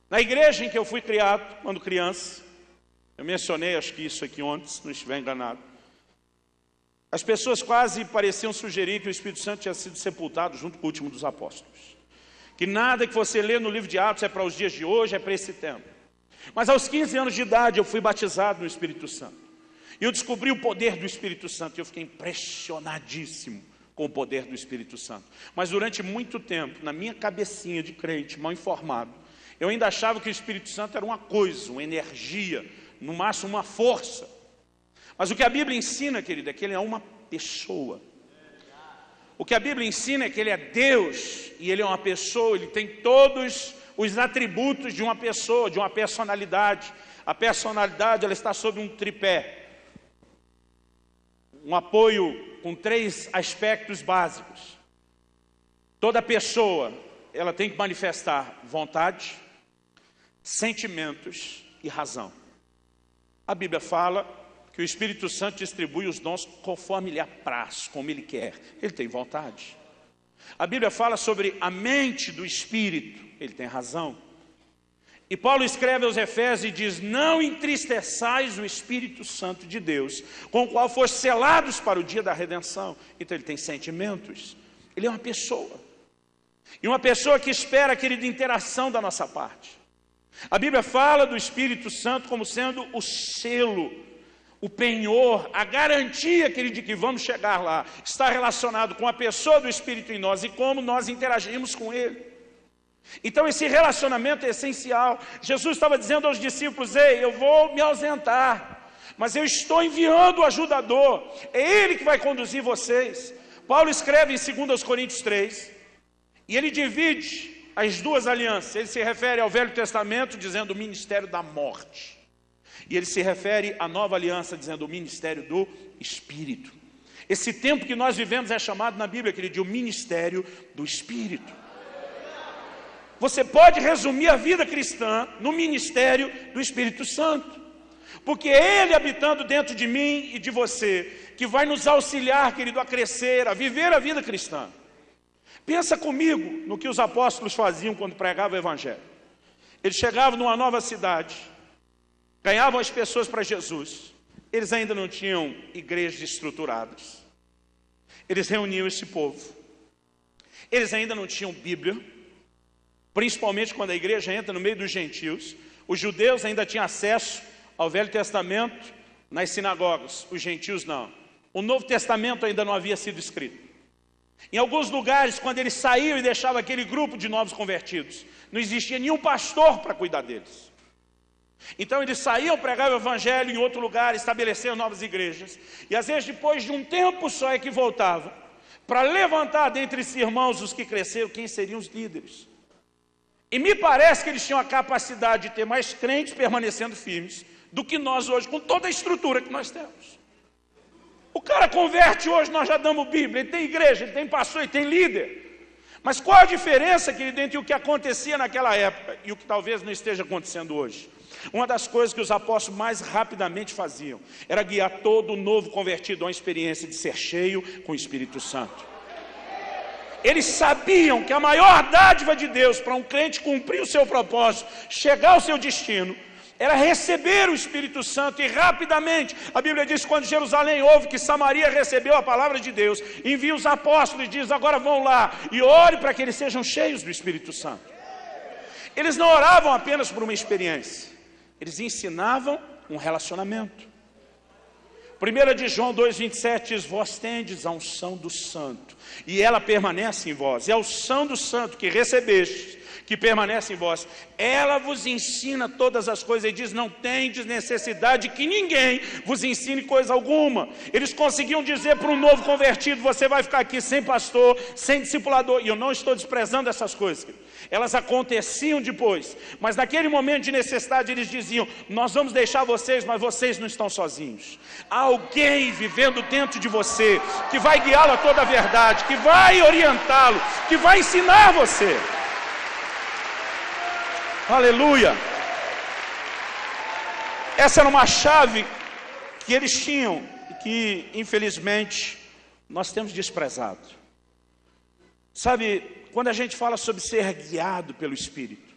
Na igreja em que eu fui criado, quando criança, eu mencionei, acho que isso aqui ontem, se não estiver enganado, as pessoas quase pareciam sugerir que o Espírito Santo tinha sido sepultado junto com o último dos apóstolos. Que nada que você lê no livro de Atos é para os dias de hoje, é para esse tempo. Mas aos 15 anos de idade eu fui batizado no Espírito Santo. E eu descobri o poder do Espírito Santo. E eu fiquei impressionadíssimo com o poder do Espírito Santo. Mas durante muito tempo, na minha cabecinha de crente, mal informado, eu ainda achava que o Espírito Santo era uma coisa, uma energia, no máximo uma força. Mas o que a Bíblia ensina, querido, é que ele é uma pessoa. O que a Bíblia ensina é que ele é Deus, e ele é uma pessoa, ele tem todos os atributos de uma pessoa, de uma personalidade. A personalidade, ela está sob um tripé. Um apoio com 3 aspectos básicos. Toda pessoa, ela tem que manifestar vontade, sentimentos e razão. A Bíblia fala que o Espírito Santo distribui os dons conforme lhe apraz, como ele quer. Ele tem vontade. A Bíblia fala sobre a mente do Espírito, ele tem razão. E Paulo escreve aos Efésios e diz: não entristeçais o Espírito Santo de Deus, com o qual foste selados para o dia da redenção. Então ele tem sentimentos, ele é uma pessoa. E uma pessoa que espera, querida, interação da nossa parte. A Bíblia fala do Espírito Santo como sendo o selo, o penhor, a garantia, querido, de que vamos chegar lá. Está relacionado com a pessoa do Espírito em nós e como nós interagimos com ele. Então esse relacionamento é essencial. Jesus estava dizendo aos discípulos: ei, eu vou me ausentar, mas eu estou enviando o ajudador, é ele que vai conduzir vocês. Paulo escreve em 2 Coríntios 3, e ele divide as 2 alianças. Ele se refere ao Velho Testamento dizendo o ministério da morte, e ele se refere à Nova Aliança dizendo o ministério do Espírito. Esse tempo que nós vivemos é chamado na Bíblia, querido, de o ministério do Espírito. Você pode resumir a vida cristã no ministério do Espírito Santo, porque é ele habitando dentro de mim e de você, que vai nos auxiliar, querido, a crescer, a viver a vida cristã. Pensa comigo no que os apóstolos faziam quando pregavam o Evangelho. Eles chegavam numa nova cidade, ganhavam as pessoas para Jesus. Eles ainda não tinham igrejas estruturadas. Eles reuniam esse povo. Eles ainda não tinham Bíblia, principalmente quando a igreja entra no meio dos gentios. Os judeus ainda tinham acesso ao Velho Testamento nas sinagogas, os gentios não. O Novo Testamento ainda não havia sido escrito. Em alguns lugares, quando eles saíam e deixavam aquele grupo de novos convertidos, não existia nenhum pastor para cuidar deles. Então eles saíam, pregavam o Evangelho em outro lugar, estabeleciam novas igrejas, e às vezes depois de um tempo só é que voltavam, para levantar dentre esses irmãos os que cresceram, quem seriam os líderes. E me parece que eles tinham a capacidade de ter mais crentes permanecendo firmes do que nós hoje, com toda a estrutura que nós temos. O cara converte hoje, nós já damos Bíblia, ele tem igreja, ele tem pastor, ele tem líder. Mas qual a diferença, querido, entre o que acontecia naquela época e o que talvez não esteja acontecendo hoje? Uma das coisas que os apóstolos mais rapidamente faziam era guiar todo novo convertido a uma experiência de ser cheio com o Espírito Santo. Eles sabiam que a maior dádiva de Deus para um crente cumprir o seu propósito, chegar ao seu destino, era receber o Espírito Santo. E rapidamente, a Bíblia diz que quando Jerusalém ouve que Samaria recebeu a palavra de Deus, envia os apóstolos e diz: agora vão lá e ore para que eles sejam cheios do Espírito Santo. Eles não oravam apenas por uma experiência, eles ensinavam um relacionamento. 1 de João 2,27 diz: vós tendes a unção do Santo, e ela permanece em vós. É a unção do Santo que recebestes, que permanece em vós. Ela vos ensina todas as coisas. E diz: não tendes necessidade que ninguém vos ensine coisa alguma. Eles conseguiam dizer para um novo convertido: você vai ficar aqui sem pastor, sem discipulador. E eu não estou desprezando essas coisas, elas aconteciam depois, mas naquele momento de necessidade eles diziam: nós vamos deixar vocês, mas vocês não estão sozinhos. Há alguém vivendo dentro de você, que vai guiá-lo a toda a verdade, que vai orientá-lo, que vai ensinar você. Aleluia! Essa era uma chave que eles tinham e que, infelizmente, nós temos desprezado. Sabe, quando a gente fala sobre ser guiado pelo Espírito,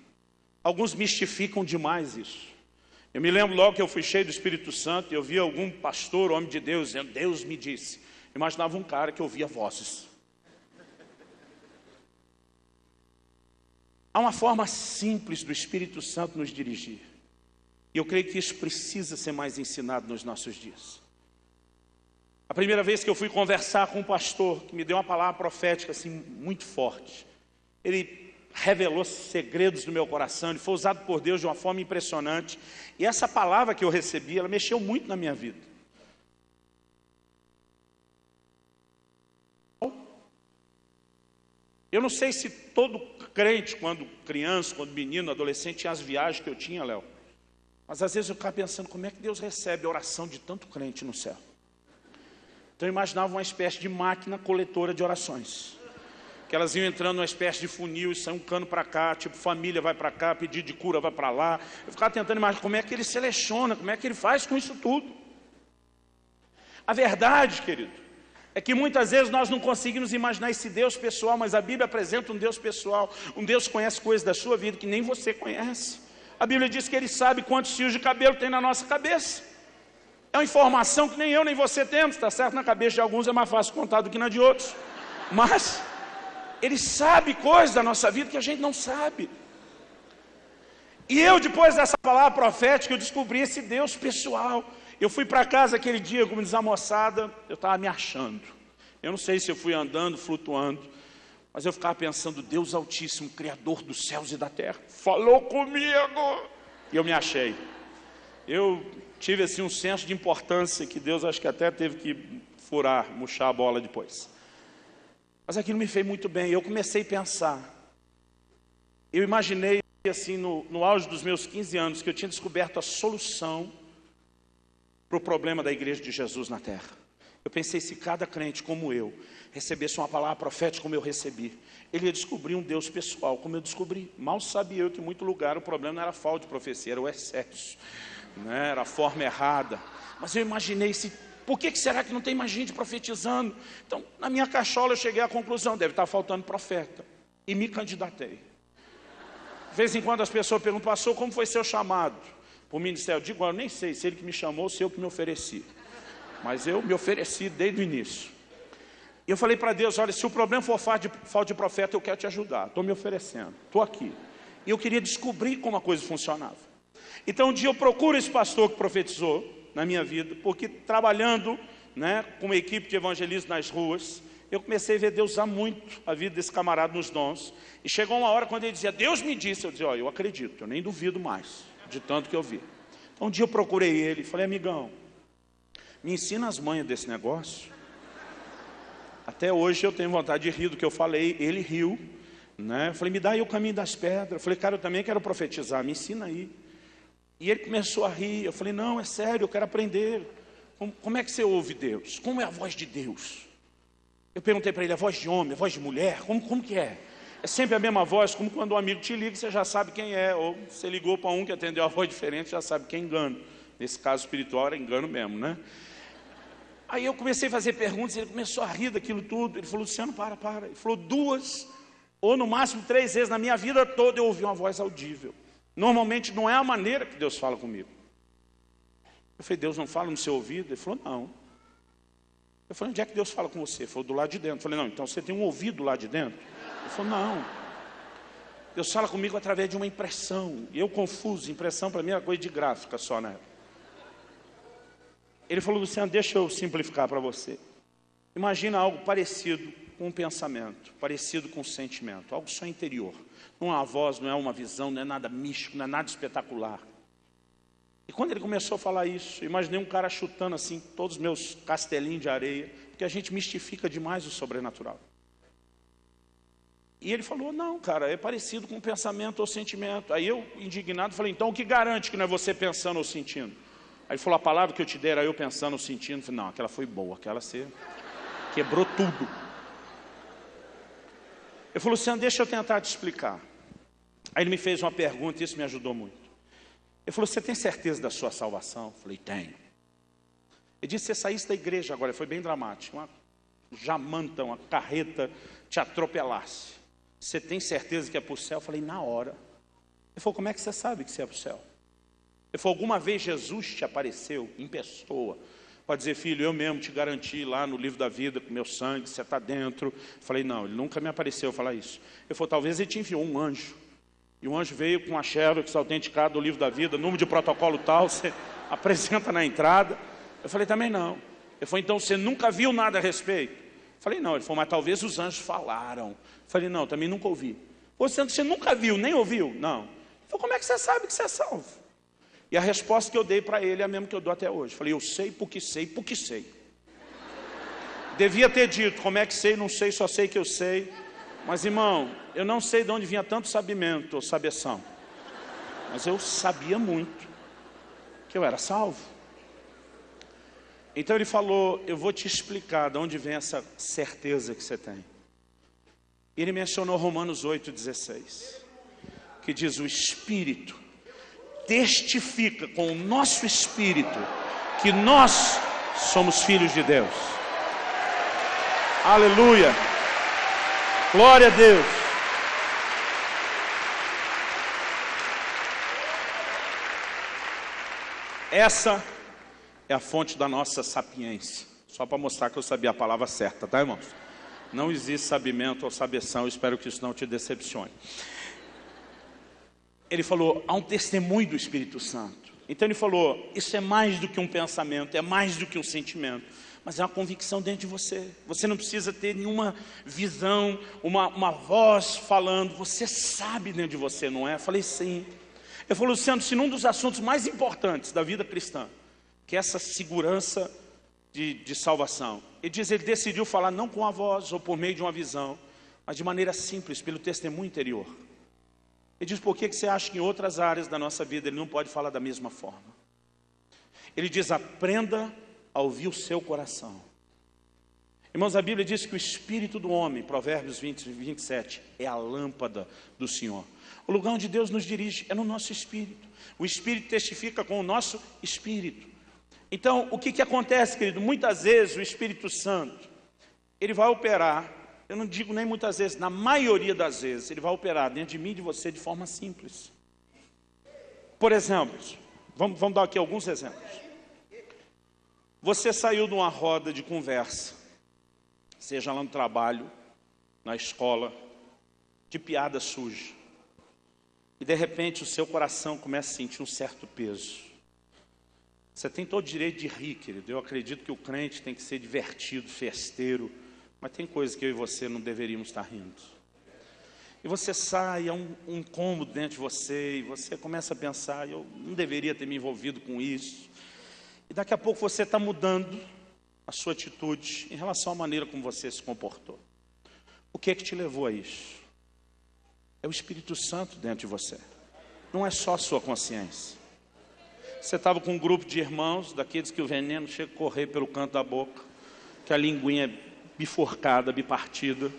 alguns mistificam demais isso. Eu me lembro logo que eu fui cheio do Espírito Santo e eu vi algum pastor, homem de Deus, dizendo, Deus me disse. Eu imaginava um cara que ouvia vozes. Há uma forma simples do Espírito Santo nos dirigir. E eu creio que isso precisa ser mais ensinado nos nossos dias. A primeira vez que eu fui conversar com um pastor, que me deu uma palavra profética assim, muito forte, ele revelou segredos do meu coração, ele foi usado por Deus de uma forma impressionante. E essa palavra que eu recebi, ela mexeu muito na minha vida. Eu não sei se todo crente, quando criança, quando menino, adolescente, tinha as viagens que eu tinha, Léo. Mas às vezes eu ficava pensando, como é que Deus recebe a oração de tanto crente no céu? Então eu imaginava uma espécie de máquina coletora de orações. Que elas iam entrando numa espécie de funil, e saiam um cano para cá, tipo família vai para cá, pedido de cura vai para lá. Eu ficava tentando imaginar como é que ele seleciona, como é que ele faz com isso tudo. A verdade, querido, é que muitas vezes nós não conseguimos imaginar esse Deus pessoal, mas a Bíblia apresenta um Deus pessoal, um Deus que conhece coisas da sua vida que nem você conhece. A Bíblia diz que Ele sabe quantos fios de cabelo tem na nossa cabeça. É uma informação que nem eu nem você temos, está certo? Na cabeça de alguns é mais fácil contar do que na de outros. Mas Ele sabe coisas da nossa vida que a gente não sabe. E eu, depois dessa palavra profética, eu descobri esse Deus pessoal. Eu fui para casa aquele dia, como diz a moçada, eu estava me achando. Eu não sei se eu fui andando, flutuando, mas eu ficava pensando, Deus Altíssimo, Criador dos céus e da terra, falou comigo. E eu me achei. Eu tive assim um senso de importância que Deus acho que até teve que furar, murchar a bola depois. Mas aquilo me fez muito bem. Eu comecei a pensar. Eu imaginei assim no auge dos meus 15 anos que eu tinha descoberto a solução para o problema da igreja de Jesus na terra. Eu pensei, se cada crente como eu recebesse uma palavra profética como eu recebi, ele ia descobrir um Deus pessoal como eu descobri. Mal sabia eu que em muito lugar o problema não era a falta de profecia, era o excesso, né? Era a forma errada. Mas eu imaginei, por que será que não tem mais gente profetizando? Então, na minha cachola eu cheguei à conclusão, deve estar faltando profeta. E me candidatei. De vez em quando as pessoas perguntam, pastor, como foi seu chamado para o ministério? Eu digo, eu nem sei se ele que me chamou ou se eu que me ofereci. Mas eu me ofereci desde o início. E eu falei para Deus, olha, se o problema for falta de profeta, eu quero te ajudar. Estou me oferecendo, estou aqui. E eu queria descobrir como a coisa funcionava. Então um dia eu procuro esse pastor que profetizou na minha vida, porque trabalhando, né, com uma equipe de evangelistas nas ruas, eu comecei a ver Deus usar muito a vida desse camarada nos dons. E chegou uma hora quando ele dizia, Deus me disse, eu dizia, eu acredito, eu nem duvido mais, de tanto que eu vi. Então um dia eu procurei ele, falei, amigão, me ensina as manhas desse negócio. Até hoje eu tenho vontade de rir do que eu falei, ele riu, né? Eu falei, me dá aí o caminho das pedras. Eu falei, cara, eu também quero profetizar, me ensina aí. E ele começou a rir, eu falei, não, é sério, eu quero aprender. Como é que você ouve Deus? Como é a voz de Deus? Eu perguntei para ele, a voz de homem, a voz de mulher, como que é? É sempre a mesma voz, como quando um amigo te liga, você já sabe quem é. Ou você ligou para um que atendeu a voz diferente, já sabe quem é engano. Nesse caso espiritual era engano mesmo, né? Aí eu comecei a fazer perguntas, ele começou a rir daquilo tudo. Ele falou, Luciano, para. Ele falou 2, ou no máximo 3 vezes na minha vida toda eu ouvi uma voz audível. Normalmente não é a maneira que Deus fala comigo. Eu falei, Deus não fala no seu ouvido? Ele falou, não. Eu falei, onde é que Deus fala com você? Ele falou, do lado de dentro. Eu falei, não, então você tem um ouvido lá de dentro? Ele falou, não. Deus fala comigo através de uma impressão. E eu confuso, impressão para mim era coisa de gráfica só, né? Ele falou, Luciano, deixa eu simplificar para você. Imagina algo parecido com um pensamento, parecido com um sentimento, algo só interior. Não é uma voz, não é uma visão, não é nada místico, não é nada espetacular. E quando ele começou a falar isso, eu imaginei um cara chutando assim todos os meus castelinhos de areia, porque a gente mistifica demais o sobrenatural. E ele falou, não, cara, é parecido com um pensamento ou sentimento. Aí eu, indignado, falei, então o que garante que não é você pensando ou sentindo? Aí ele falou, a palavra que eu te der era eu pensando ou sentindo. Eu falei, não, aquela foi boa, aquela você quebrou tudo. Ele falou, Luciano, deixa eu tentar te explicar. Aí ele me fez uma pergunta e isso me ajudou muito. Ele falou, você tem certeza da sua salvação? Eu falei, tenho. Ele disse: você saísse da igreja agora, foi bem dramático, uma jamanta, uma carreta te atropelasse, você tem certeza que é para o céu? Eu falei: na hora. Ele falou: como é que você sabe que você é para o céu? Ele falou: alguma vez Jesus te apareceu em pessoa para dizer: filho, eu mesmo te garanti lá no livro da vida, com meu sangue, você está dentro? Eu falei: não, ele nunca me apareceu falar isso. Ele falou: talvez ele te enviou um anjo, e o anjo veio com a xerox autenticada do livro da vida, número de protocolo tal, você apresenta na entrada. Eu falei: também não. Ele falou: então você nunca viu nada a respeito? Eu falei: não. Ele falou: mas talvez os anjos falaram. Eu falei: não, também nunca ouvi. Você nunca viu, nem ouviu? Não. Ele falou: como é que você sabe que você é salvo? E a resposta que eu dei para ele é a mesma que eu dou até hoje. Eu falei: eu sei porque sei, porque sei. Devia ter dito: como é que sei, não sei, só sei que eu sei. Mas, irmão, eu não sei de onde vinha tanto sabimento ou sabeção, mas eu sabia muito que eu era salvo. Então ele falou: eu vou te explicar de onde vem essa certeza que você tem. E ele mencionou Romanos 8,16, que diz: o Espírito testifica com o nosso espírito que nós somos filhos de Deus. Aleluia! Glória a Deus! Essa é a fonte da nossa sapiência. Só para mostrar que eu sabia a palavra certa, tá, irmãos? Não existe sabimento ou sabeção, eu espero que isso não te decepcione. Ele falou: há um testemunho do Espírito Santo. Então ele falou: isso é mais do que um pensamento, é mais do que um sentimento, mas é uma convicção dentro de você. Você não precisa ter nenhuma visão, uma voz falando, você sabe dentro de você, não é? Eu falei: sim. Ele falou: Luciano, se num dos assuntos mais importantes da vida cristã, que é essa segurança de salvação, ele diz, ele decidiu falar não com a voz ou por meio de uma visão, mas de maneira simples, pelo testemunho interior. Ele diz: por que você acha que em outras áreas da nossa vida ele não pode falar da mesma forma? Ele diz: aprenda a ouvir o seu coração. Irmãos, a Bíblia diz que o espírito do homem, Provérbios 27, é a lâmpada do Senhor. O lugar onde Deus nos dirige é no nosso espírito. O espírito testifica com o nosso espírito. Então, o que acontece, querido? Muitas vezes o Espírito Santo, ele vai operar, eu não digo nem muitas vezes, na maioria das vezes, ele vai operar dentro de mim e de você de forma simples. Por exemplo, vamos dar aqui alguns exemplos. Você saiu de uma roda de conversa, seja lá no trabalho, na escola, de piada suja, e de repente o seu coração começa a sentir um certo peso. Você tem todo o direito de rir, querido. Eu acredito que o crente tem que ser divertido, festeiro, mas tem coisas que eu e você não deveríamos estar rindo. E você sai, é um incômodo dentro de você, e você começa a pensar: eu não deveria ter me envolvido com isso. E daqui a pouco você está mudando a sua atitude em relação à maneira como você se comportou. O que é que te levou a isso? É o Espírito Santo dentro de você. Não é só a sua consciência. Você estava com um grupo de irmãos, daqueles que o veneno chega a correr pelo canto da boca, que a linguinha é bifurcada, bipartida,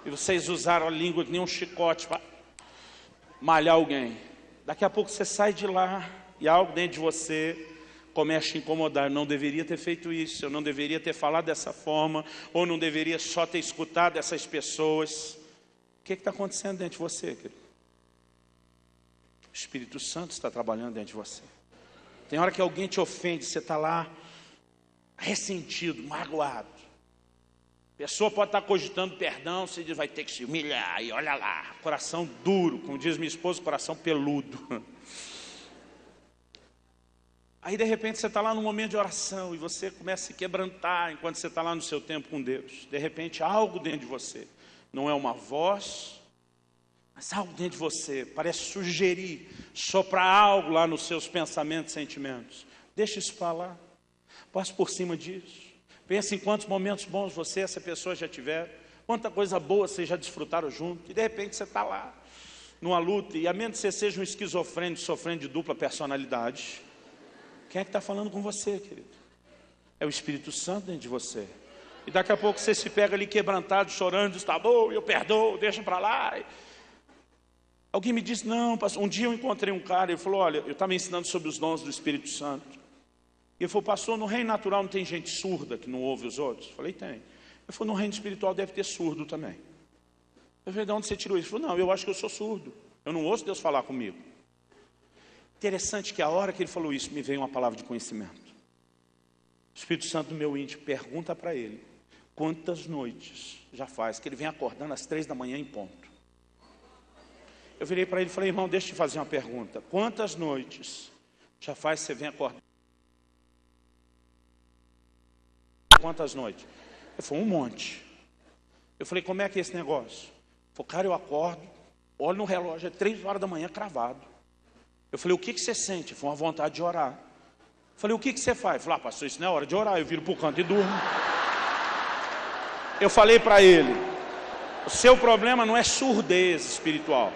e vocês usaram a língua que nem um chicote para malhar alguém. Daqui a pouco você sai de lá e algo dentro de você começa a te incomodar: eu não deveria ter feito isso, eu não deveria ter falado dessa forma, ou não deveria só ter escutado essas pessoas. O que está acontecendo dentro de você, querido? O Espírito Santo está trabalhando dentro de você. Tem hora que alguém te ofende, você está lá ressentido, magoado. A pessoa pode estar cogitando perdão, você diz: vai ter que se humilhar, e olha lá, coração duro, como diz minha esposa, coração peludo. Aí de repente você está lá no momento de oração e você começa a se quebrantar enquanto você está lá no seu tempo com Deus. De repente algo dentro de você, não é uma voz, mas algo dentro de você parece sugerir, soprar algo lá nos seus pensamentos, sentimentos. Deixa isso para lá, passe por cima disso. Pense em quantos momentos bons você e essa pessoa já tiveram, quanta coisa boa vocês já desfrutaram junto, e de repente você está lá, numa luta, e a menos que você seja um esquizofrênico, sofrendo de dupla personalidade, quem é que está falando com você, querido? É o Espírito Santo dentro de você. E daqui a pouco você se pega ali quebrantado, chorando, diz: tá bom, eu perdoo, deixa para lá. Alguém me disse: não, pastor, um dia eu encontrei um cara, ele falou: olha, eu estava ensinando sobre os dons do Espírito Santo. E ele falou, pastor, no reino natural não tem gente surda que não ouve os outros? Eu falei, tem. Ele falou, no reino espiritual deve ter surdo também. Eu falei, de onde você tirou isso? Ele falou, não, eu acho que eu sou surdo. Eu não ouço Deus falar comigo. Interessante que a hora que ele falou isso, me veio uma palavra de conhecimento. O Espírito Santo do meu íntimo pergunta para ele, quantas noites já faz que ele vem acordando às 3 da manhã em ponto. Eu virei para ele e falei, irmão, deixa eu te fazer uma pergunta. Quantas noites já faz que você vem acordando? Quantas noites? Ele falou, um monte. Eu falei, como é que é esse negócio? Ele falou, cara, eu acordo, olho no relógio, é 3 horas da manhã cravado. Eu falei, o que você sente? Foi uma vontade de orar. Eu falei, o que você faz? Ele falou, pastor, isso não é hora de orar. Eu viro para o canto e durmo. Eu falei para ele, o seu problema não é surdez espiritual.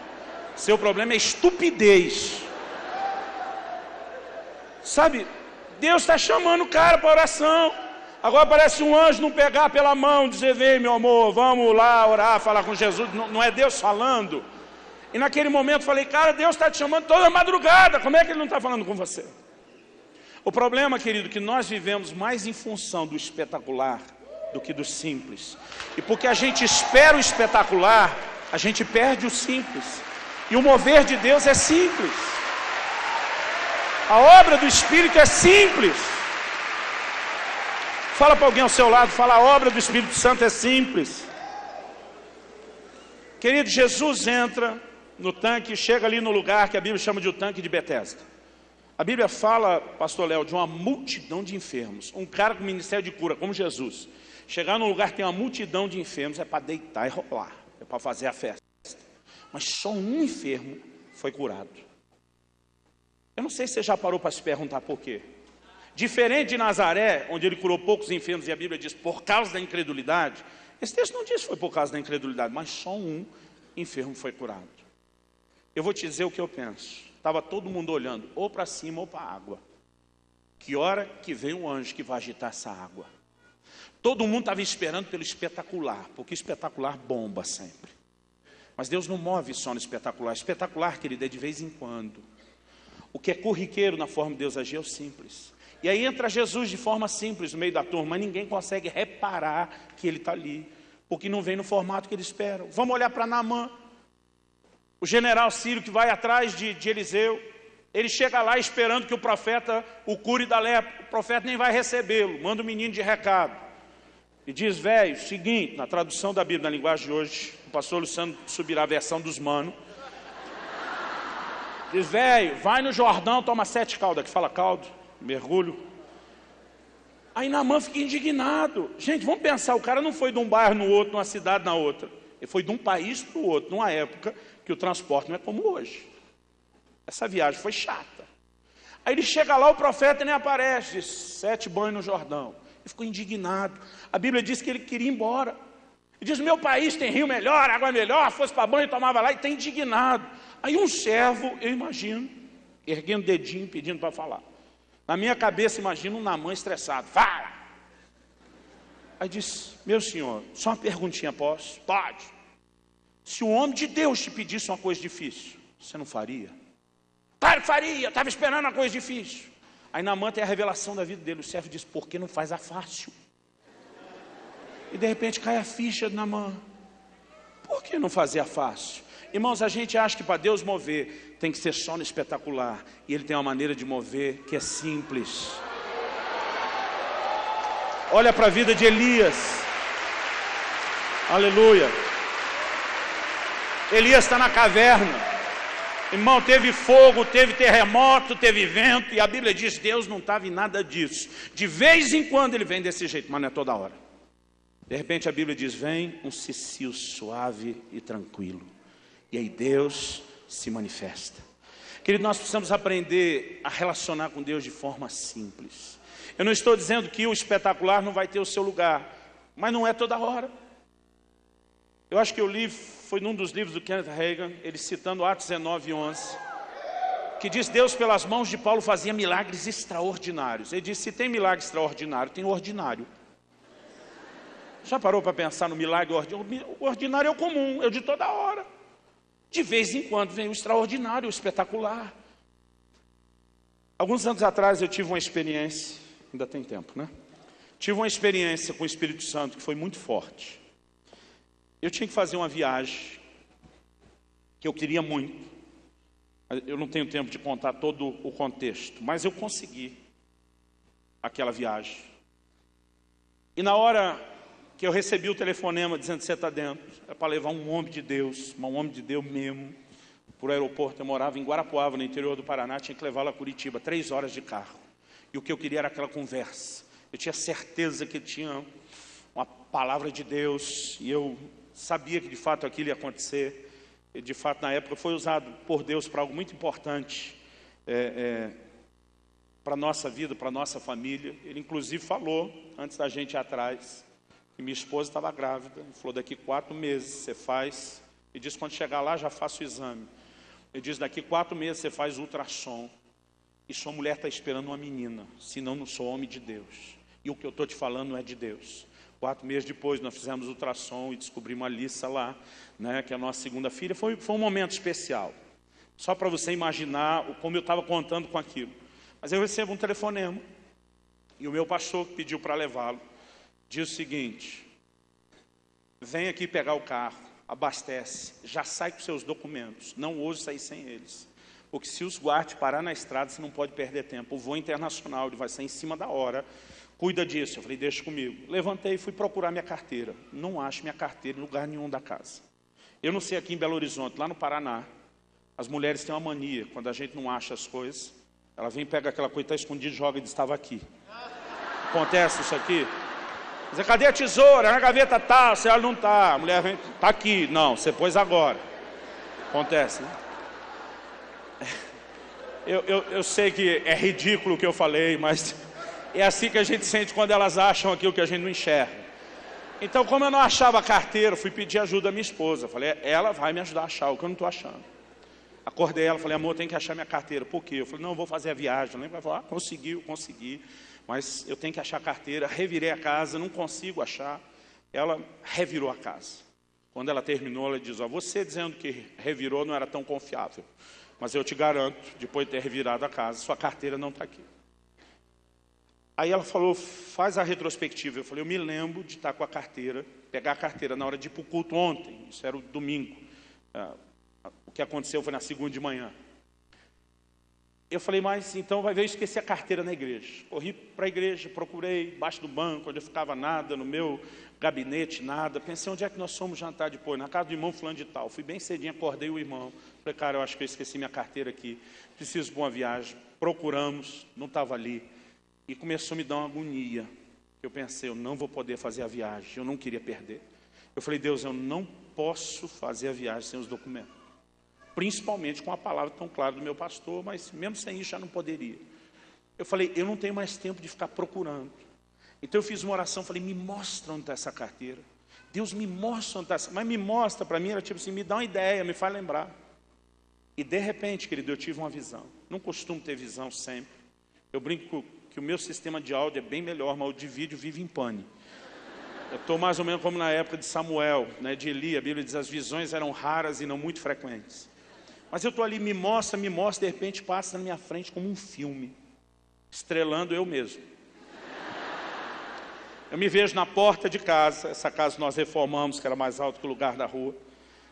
O seu problema é estupidez. Sabe, Deus está chamando o cara para oração. Agora parece um anjo não pegar pela mão, dizer, vem meu amor, vamos lá orar, falar com Jesus. Não é Deus falando. E naquele momento eu falei, cara, Deus está te chamando toda madrugada, como é que Ele não está falando com você? O problema, querido, é que nós vivemos mais em função do espetacular do que do simples. E porque a gente espera o espetacular, a gente perde o simples. E o mover de Deus é simples. A obra do Espírito é simples. Fala para alguém ao seu lado, fala, a obra do Espírito Santo é simples. Querido, Jesus entra no tanque, chega ali no lugar que a Bíblia chama de o tanque de Betesda. A Bíblia fala, pastor Léo, de uma multidão de enfermos. Um cara com ministério de cura, como Jesus, chegar num lugar que tem uma multidão de enfermos é para deitar e rolar, é para fazer a festa. Mas só um enfermo foi curado. Eu não sei se você já parou para se perguntar por quê. Diferente de Nazaré, onde ele curou poucos enfermos, e a Bíblia diz, por causa da incredulidade, esse texto não diz que foi por causa da incredulidade, mas só um enfermo foi curado. Eu vou te dizer o que eu penso. Estava todo mundo olhando, ou para cima ou para a água. Que hora que vem um anjo que vai agitar essa água? Todo mundo estava esperando pelo espetacular, porque espetacular bomba sempre. Mas Deus não move só no espetacular. Espetacular, querido, é de vez em quando. O que é corriqueiro na forma de Deus agir é o simples. E aí entra Jesus de forma simples no meio da turma, mas ninguém consegue reparar que ele está ali, porque não vem no formato que eles esperam. Vamos olhar para Naamã, o general sírio que vai atrás de Eliseu. Ele chega lá esperando que o profeta o cure da lepra. O profeta nem vai recebê-lo, manda o menino de recado. E diz, velho, seguinte, na tradução da Bíblia, na linguagem de hoje, o pastor Luciano subirá a versão dos manos. Diz, velho, vai no Jordão, toma 7 caldos, que fala caldo, mergulho. Aí Naamã fica indignado. Gente, vamos pensar, o cara não foi de um bairro no outro, de uma cidade na outra. Ele foi de um país para o outro, numa época que o transporte não é como hoje. Essa viagem foi chata. Aí ele chega lá, o profeta nem aparece, diz, 7 banhos no Jordão. Ele ficou indignado. A Bíblia diz que ele queria ir embora. Ele diz, meu país tem rio melhor, água melhor, fosse para banho, tomava lá, e está indignado. Aí um servo, eu imagino, erguendo o dedinho, pedindo para falar. Na minha cabeça, imagino um Naamã estressado. Fala! Aí diz, meu senhor, só uma perguntinha, posso? Pode. Se o homem de Deus te pedisse uma coisa difícil, você não faria? Claro que faria, estava esperando uma coisa difícil. Aí Naamã tem a revelação da vida dele. O servo diz, por que não faz a fácil? E de repente cai a ficha de Naamã. Por que não fazer a fácil? Irmãos, a gente acha que para Deus mover tem que ser só no espetacular. E Ele tem uma maneira de mover que é simples. Olha para a vida de Elias. Aleluia. Elias está na caverna. Irmão, teve fogo, teve terremoto, teve vento. E a Bíblia diz, Deus não estava em nada disso. De vez em quando Ele vem desse jeito, mas não é toda hora. De repente a Bíblia diz, vem um cicio suave e tranquilo. E aí Deus se manifesta. Querido, nós precisamos aprender a relacionar com Deus de forma simples. Eu não estou dizendo que o espetacular não vai ter o seu lugar, mas não é toda hora. Eu acho que eu li, foi num dos livros do Kenneth Hagin, ele citando Atos 19:11, que diz, Deus pelas mãos de Paulo fazia milagres extraordinários. Ele disse, se tem milagre extraordinário, tem o ordinário. Já parou para pensar no milagre ordinário? O ordinário é o comum, é o de toda hora. De vez em quando vem o extraordinário, o espetacular. Alguns anos atrás eu tive uma experiência. Ainda tem tempo, né? Tive uma experiência com o Espírito Santo que foi muito forte. Eu tinha que fazer uma viagem que eu queria muito. Eu não tenho tempo de contar todo o contexto, mas eu consegui aquela viagem. E na hora que eu recebi o telefonema dizendo que você está dentro, é para levar um homem de Deus, um homem de Deus mesmo, para o aeroporto. Eu morava em Guarapuava, no interior do Paraná, tinha que levá-lo a Curitiba, 3 horas de carro. E o que eu queria era aquela conversa. Eu tinha certeza que tinha uma palavra de Deus, e eu sabia que de fato aquilo ia acontecer. E de fato, na época, foi usado por Deus para algo muito importante para a nossa vida, para a nossa família. Ele inclusive falou, antes da gente ir atrás, que minha esposa estava grávida. Ele falou, daqui 4 meses você faz, e disse, quando chegar lá já faço o exame. Ele disse, daqui 4 meses você faz ultrassom, e sua mulher está esperando uma menina, senão não sou homem de Deus. E o que eu estou te falando não é de Deus. 4 meses depois nós fizemos ultrassom e descobrimos a Alissa lá, né, que é a nossa segunda filha. Foi um momento especial, só para você imaginar como eu estava contando com aquilo. Mas eu recebo um telefonema, e o meu pastor que pediu para levá-lo, diz o seguinte, vem aqui pegar o carro, abastece, já sai com seus documentos, não ouse sair sem eles. Porque se os guardas parar na estrada, você não pode perder tempo. O voo internacional, ele vai sair em cima da hora. Cuida disso. Eu falei, deixa comigo. Levantei e fui procurar minha carteira. Não acho minha carteira em lugar nenhum da casa. Eu não sei aqui em Belo Horizonte, lá no Paraná, as mulheres têm uma mania, quando a gente não acha as coisas, ela vem, pega aquela coisa, está escondida e joga e diz, estava aqui. Acontece isso aqui? Diz, cadê a tesoura? Na gaveta tá, se ela não está. A mulher vem, está aqui. Não, você pôs agora. Acontece, né? Eu sei que é ridículo o que eu falei, mas é assim que a gente sente quando elas acham aquilo que a gente não enxerga. Então, como eu não achava a carteira, fui pedir ajuda à minha esposa. Falei, ela vai me ajudar a achar o que eu não estou achando. Acordei ela, falei, amor, tem que achar minha carteira. Por quê? Eu falei, não, eu vou fazer a viagem. Ela falou, consegui, mas eu tenho que achar a carteira. Revirei a casa, não consigo achar. Ela revirou a casa. Quando ela terminou, ela diz, você dizendo que revirou não era tão confiável. Mas eu te garanto, depois de ter revirado a casa, sua carteira não está aqui. Aí ela falou, faz a retrospectiva. Eu falei, eu me lembro de estar com a carteira, pegar a carteira na hora de ir para o culto ontem. Isso era o domingo. O que aconteceu foi na segunda de manhã. Eu falei, mas então vai ver, eu esqueci a carteira na igreja. Corri para a igreja, procurei, embaixo do banco, onde eu ficava nada, no meu gabinete, nada. Pensei, onde é que nós fomos jantar depois? Na casa do irmão fulano de tal. Fui bem cedinho, acordei o irmão. Falei, cara, eu acho que eu esqueci minha carteira aqui. Preciso de uma viagem. Procuramos, não estava ali. E começou a me dar uma agonia. Eu pensei, eu não vou poder fazer a viagem. Eu não queria perder. Eu falei, Deus, eu não posso fazer a viagem sem os documentos. Principalmente com a palavra tão clara do meu pastor, mas mesmo sem isso já não poderia. Eu falei, eu não tenho mais tempo de ficar procurando. Então eu fiz uma oração, falei, me mostra onde está essa carteira. Deus, me mostra onde está essa... Mas me mostra, para mim era tipo assim, me dá uma ideia, me faz lembrar. E de repente, querido, eu tive uma visão. Não costumo ter visão sempre. Eu brinco que o meu sistema de áudio é bem melhor, mas o de vídeo vive em pane. Eu estou mais ou menos como na época de Samuel, né, de Eli. A Bíblia diz, as visões eram raras e não muito frequentes. Mas eu estou ali, me mostra, de repente passa na minha frente como um filme, estrelando eu mesmo. Eu me vejo na porta de casa, essa casa nós reformamos, que era mais alto que o lugar da rua.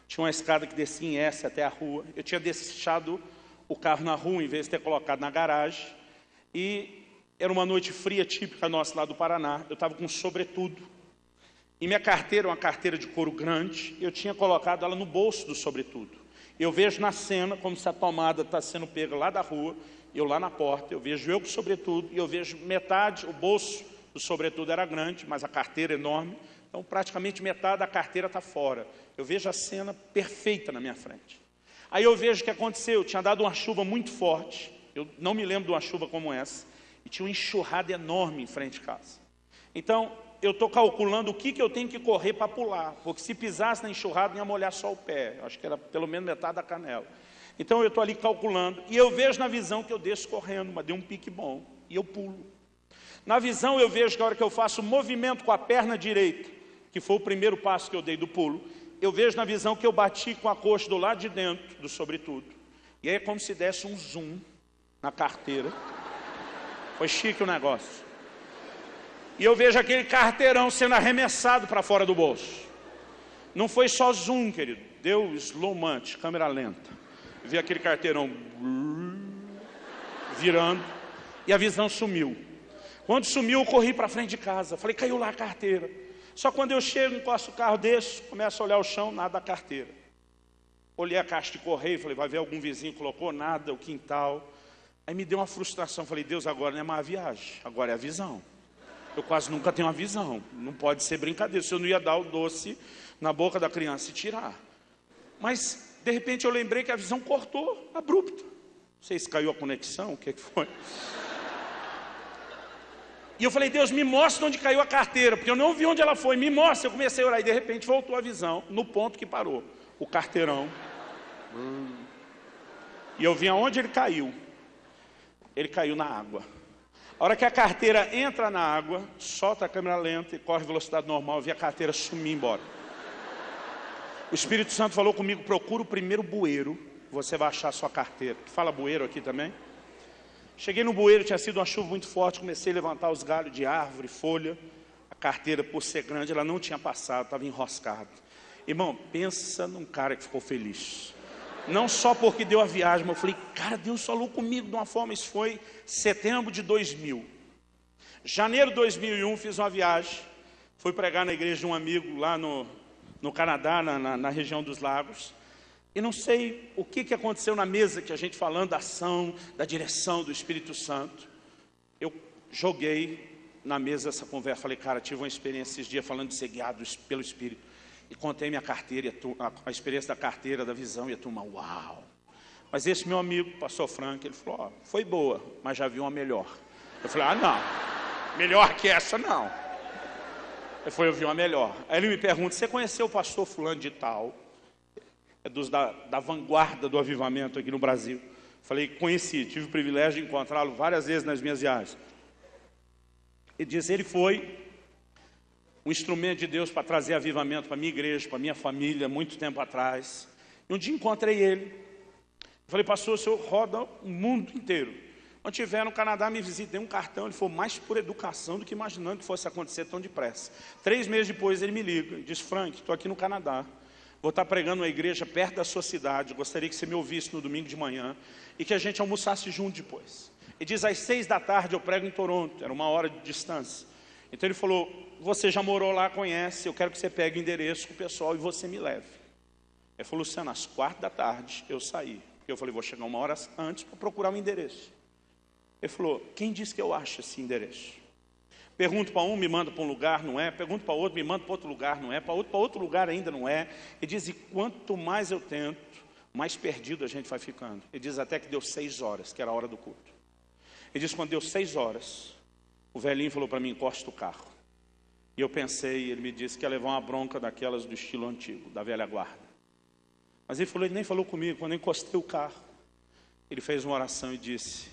Tinha uma escada que descia em S até a rua. Eu tinha deixado o carro na rua, em vez de ter colocado na garagem. E era uma noite fria, típica nossa lá do Paraná. Eu estava com um sobretudo. E minha carteira, uma carteira de couro grande, eu tinha colocado ela no bolso do sobretudo. Eu vejo na cena, como se a tomada está sendo pega lá da rua, eu lá na porta, eu vejo eu com sobretudo, e eu vejo metade, o bolso do sobretudo era grande, mas a carteira enorme, então praticamente metade da carteira está fora. Eu vejo a cena perfeita na minha frente. Aí eu vejo o que aconteceu, eu tinha dado uma chuva muito forte, eu não me lembro de uma chuva como essa, e tinha uma enxurrada enorme em frente de casa. Então, eu estou calculando o que eu tenho que correr para pular, porque se pisasse na enxurrada, ia molhar só o pé, acho que era pelo menos metade da canela. Então eu estou ali calculando, e eu vejo na visão que eu desço correndo, mas dei um pique bom, e eu pulo. Na visão eu vejo que a hora que eu faço o movimento com a perna direita, que foi o primeiro passo que eu dei do pulo, eu vejo na visão que eu bati com a coxa do lado de dentro do sobretudo. E aí é como se desse um zoom na carteira. Foi chique o negócio. E eu vejo aquele carteirão sendo arremessado para fora do bolso. Não foi só zoom, querido. Deu slow munch, câmera lenta. Eu vi aquele carteirão virando e a visão sumiu. Quando sumiu, eu corri para frente de casa. Falei, caiu lá a carteira. Só quando eu chego, encosto o carro, desço, começo a olhar o chão, nada da carteira. Olhei a caixa de correio, falei, vai ver algum vizinho colocou, nada, o quintal. Aí me deu uma frustração, falei, Deus, agora não é mais a viagem, agora é a visão. Eu quase nunca tenho uma visão, não pode ser brincadeira, se eu não ia dar o doce na boca da criança e tirar. Mas, de repente, eu lembrei que a visão cortou, abrupta. Não sei se caiu a conexão, o que foi. E eu falei, Deus, me mostra onde caiu a carteira, porque eu não vi onde ela foi, me mostra. Eu comecei a orar e de repente voltou a visão, no ponto que parou, o carteirão. E eu vi aonde ele caiu na água. A hora que a carteira entra na água, solta a câmera lenta e corre velocidade normal, eu vi a carteira sumir embora. O Espírito Santo falou comigo, procura o primeiro bueiro, você vai achar a sua carteira. Fala bueiro aqui também? Cheguei no bueiro, tinha sido uma chuva muito forte, comecei a levantar os galhos de árvore, folha. A carteira, por ser grande, ela não tinha passado, estava enroscada. Irmão, pensa num cara que ficou feliz. Não só porque deu a viagem, mas eu falei, cara, Deus falou comigo de uma forma, isso foi setembro de 2000. Janeiro de 2001, fiz uma viagem, fui pregar na igreja de um amigo lá no Canadá, na região dos lagos. E não sei o que aconteceu na mesa, que a gente falando da ação, da direção do Espírito Santo. Eu joguei na mesa essa conversa, falei, cara, tive uma experiência esses dias falando de ser guiado pelo Espírito. E contei minha carteira, a experiência da carteira, da visão, e a turma, uau. Mas esse meu amigo, pastor Frank, ele falou, ó, foi boa, mas já vi uma melhor. Eu falei, ah não, melhor que essa não. Ele falou, eu vi uma melhor. Aí ele me pergunta, você conheceu o pastor fulano de tal? É dos da vanguarda do avivamento aqui no Brasil. Falei, conheci, tive o privilégio de encontrá-lo várias vezes nas minhas viagens. Ele diz, ele foi um instrumento de Deus para trazer avivamento para a minha igreja, para a minha família, muito tempo atrás. E um dia encontrei ele. Falei, pastor, o senhor roda o mundo inteiro. Quando estiver no Canadá, me visite, dei um cartão, ele foi mais por educação do que imaginando que fosse acontecer tão depressa. 3 meses depois ele me liga e diz, Frank, estou aqui no Canadá. Vou estar pregando uma igreja perto da sua cidade, gostaria que você me ouvisse no domingo de manhã e que a gente almoçasse junto depois. Ele diz, às 6 da tarde eu prego em Toronto, era 1 hora de distância. Então ele falou, você já morou lá, conhece, eu quero que você pegue o endereço com o pessoal e você me leve. Ele falou, Luciano, às 4 da tarde eu saí. Eu falei, vou chegar 1 hora antes para procurar o endereço. Ele falou, quem disse que eu acho esse endereço? Pergunto para um, me manda para um lugar, não é. Pergunto para outro, me manda para outro lugar, não é. Para outro lugar ainda não é. Ele diz, e quanto mais eu tento, mais perdido a gente vai ficando. Ele diz até que deu 6 horas, que era a hora do culto. Ele diz, quando deu 6 horas, o velhinho falou para mim, encosta o carro. E eu pensei, ele me disse que ia levar uma bronca daquelas do estilo antigo, da velha guarda. Mas ele falou, ele nem falou comigo, quando eu encostei o carro, ele fez uma oração e disse,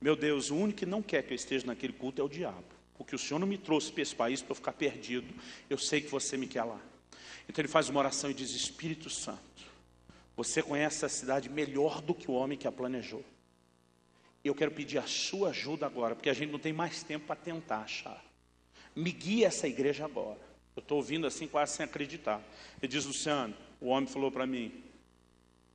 meu Deus, o único que não quer que eu esteja naquele culto é o diabo. Porque o Senhor não me trouxe para esse país para eu ficar perdido. Eu sei que você me quer lá. Então ele faz uma oração e diz, Espírito Santo, você conhece a cidade melhor do que o homem que a planejou. E eu quero pedir a sua ajuda agora, porque a gente não tem mais tempo para tentar achar. Me guia essa igreja agora. Eu estou ouvindo assim quase sem acreditar. Ele diz, Luciano, o homem falou para mim,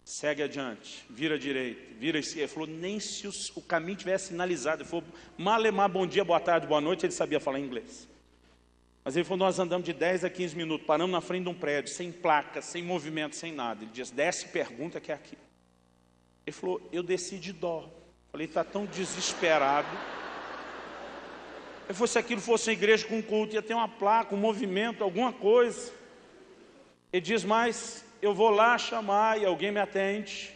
segue adiante, vira à direita, vira à esquerda. Ele falou, nem se o caminho tivesse sinalizado. Ele falou, malemar, bom dia, boa tarde, boa noite, ele sabia falar inglês. Mas ele falou, nós andamos de 10 a 15 minutos, paramos na frente de um prédio, sem placa, sem movimento, sem nada. Ele disse, desce e pergunta que é aqui. Ele falou, eu desci de dó. Falei, está tão desesperado. Ele falou, se aquilo fosse uma igreja com culto, ia ter uma placa, um movimento, alguma coisa. Ele diz, mas eu vou lá chamar e alguém me atende.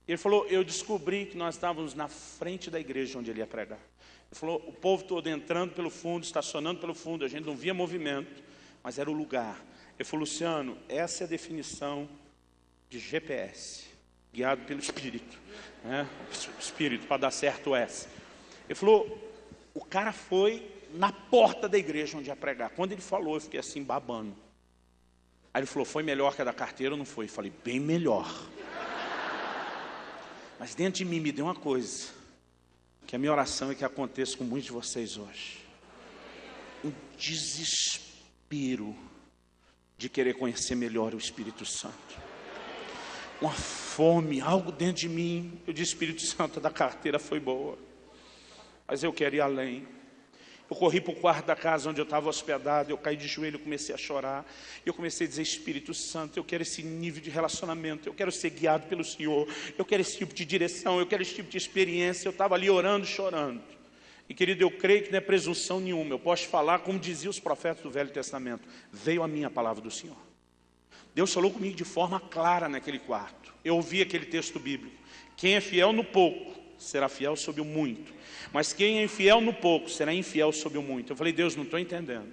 Ele falou, eu descobri que nós estávamos na frente da igreja onde ele ia pregar. Ele falou, o povo todo entrando pelo fundo, estacionando pelo fundo, a gente não via movimento, mas era o lugar. Ele falou, Luciano, essa é a definição de GPS, guiado pelo Espírito, né? Espírito, para dar certo essa. Ele falou, o cara foi na porta da igreja onde ia pregar. Quando ele falou, eu fiquei assim, babando. Aí ele falou, foi melhor que a da carteira ou não foi? Eu falei, bem melhor. Mas dentro de mim me deu uma coisa, que a minha oração é que aconteça com muitos de vocês hoje. um desespero de querer conhecer melhor o Espírito Santo. Uma fome, algo dentro de mim. Eu disse: Espírito Santo, da carteira foi boa, mas eu quero ir além. Eu corri para o quarto da casa onde eu estava hospedado, eu caí de joelho, comecei a chorar. Eu comecei a dizer: Espírito Santo, eu quero esse nível de relacionamento, eu quero ser guiado pelo Senhor, eu quero esse tipo de direção, eu quero esse tipo de experiência. Eu estava ali orando, chorando. E querido, eu creio que não é presunção nenhuma, eu posso falar como diziam os profetas do Velho Testamento: veio a mim a palavra do Senhor. Deus falou comigo de forma clara naquele quarto. Eu ouvi aquele texto bíblico: quem é fiel no pouco, será fiel sobre o muito. Mas quem é infiel no pouco, será infiel sobre o muito. Eu falei: Deus, não estou entendendo.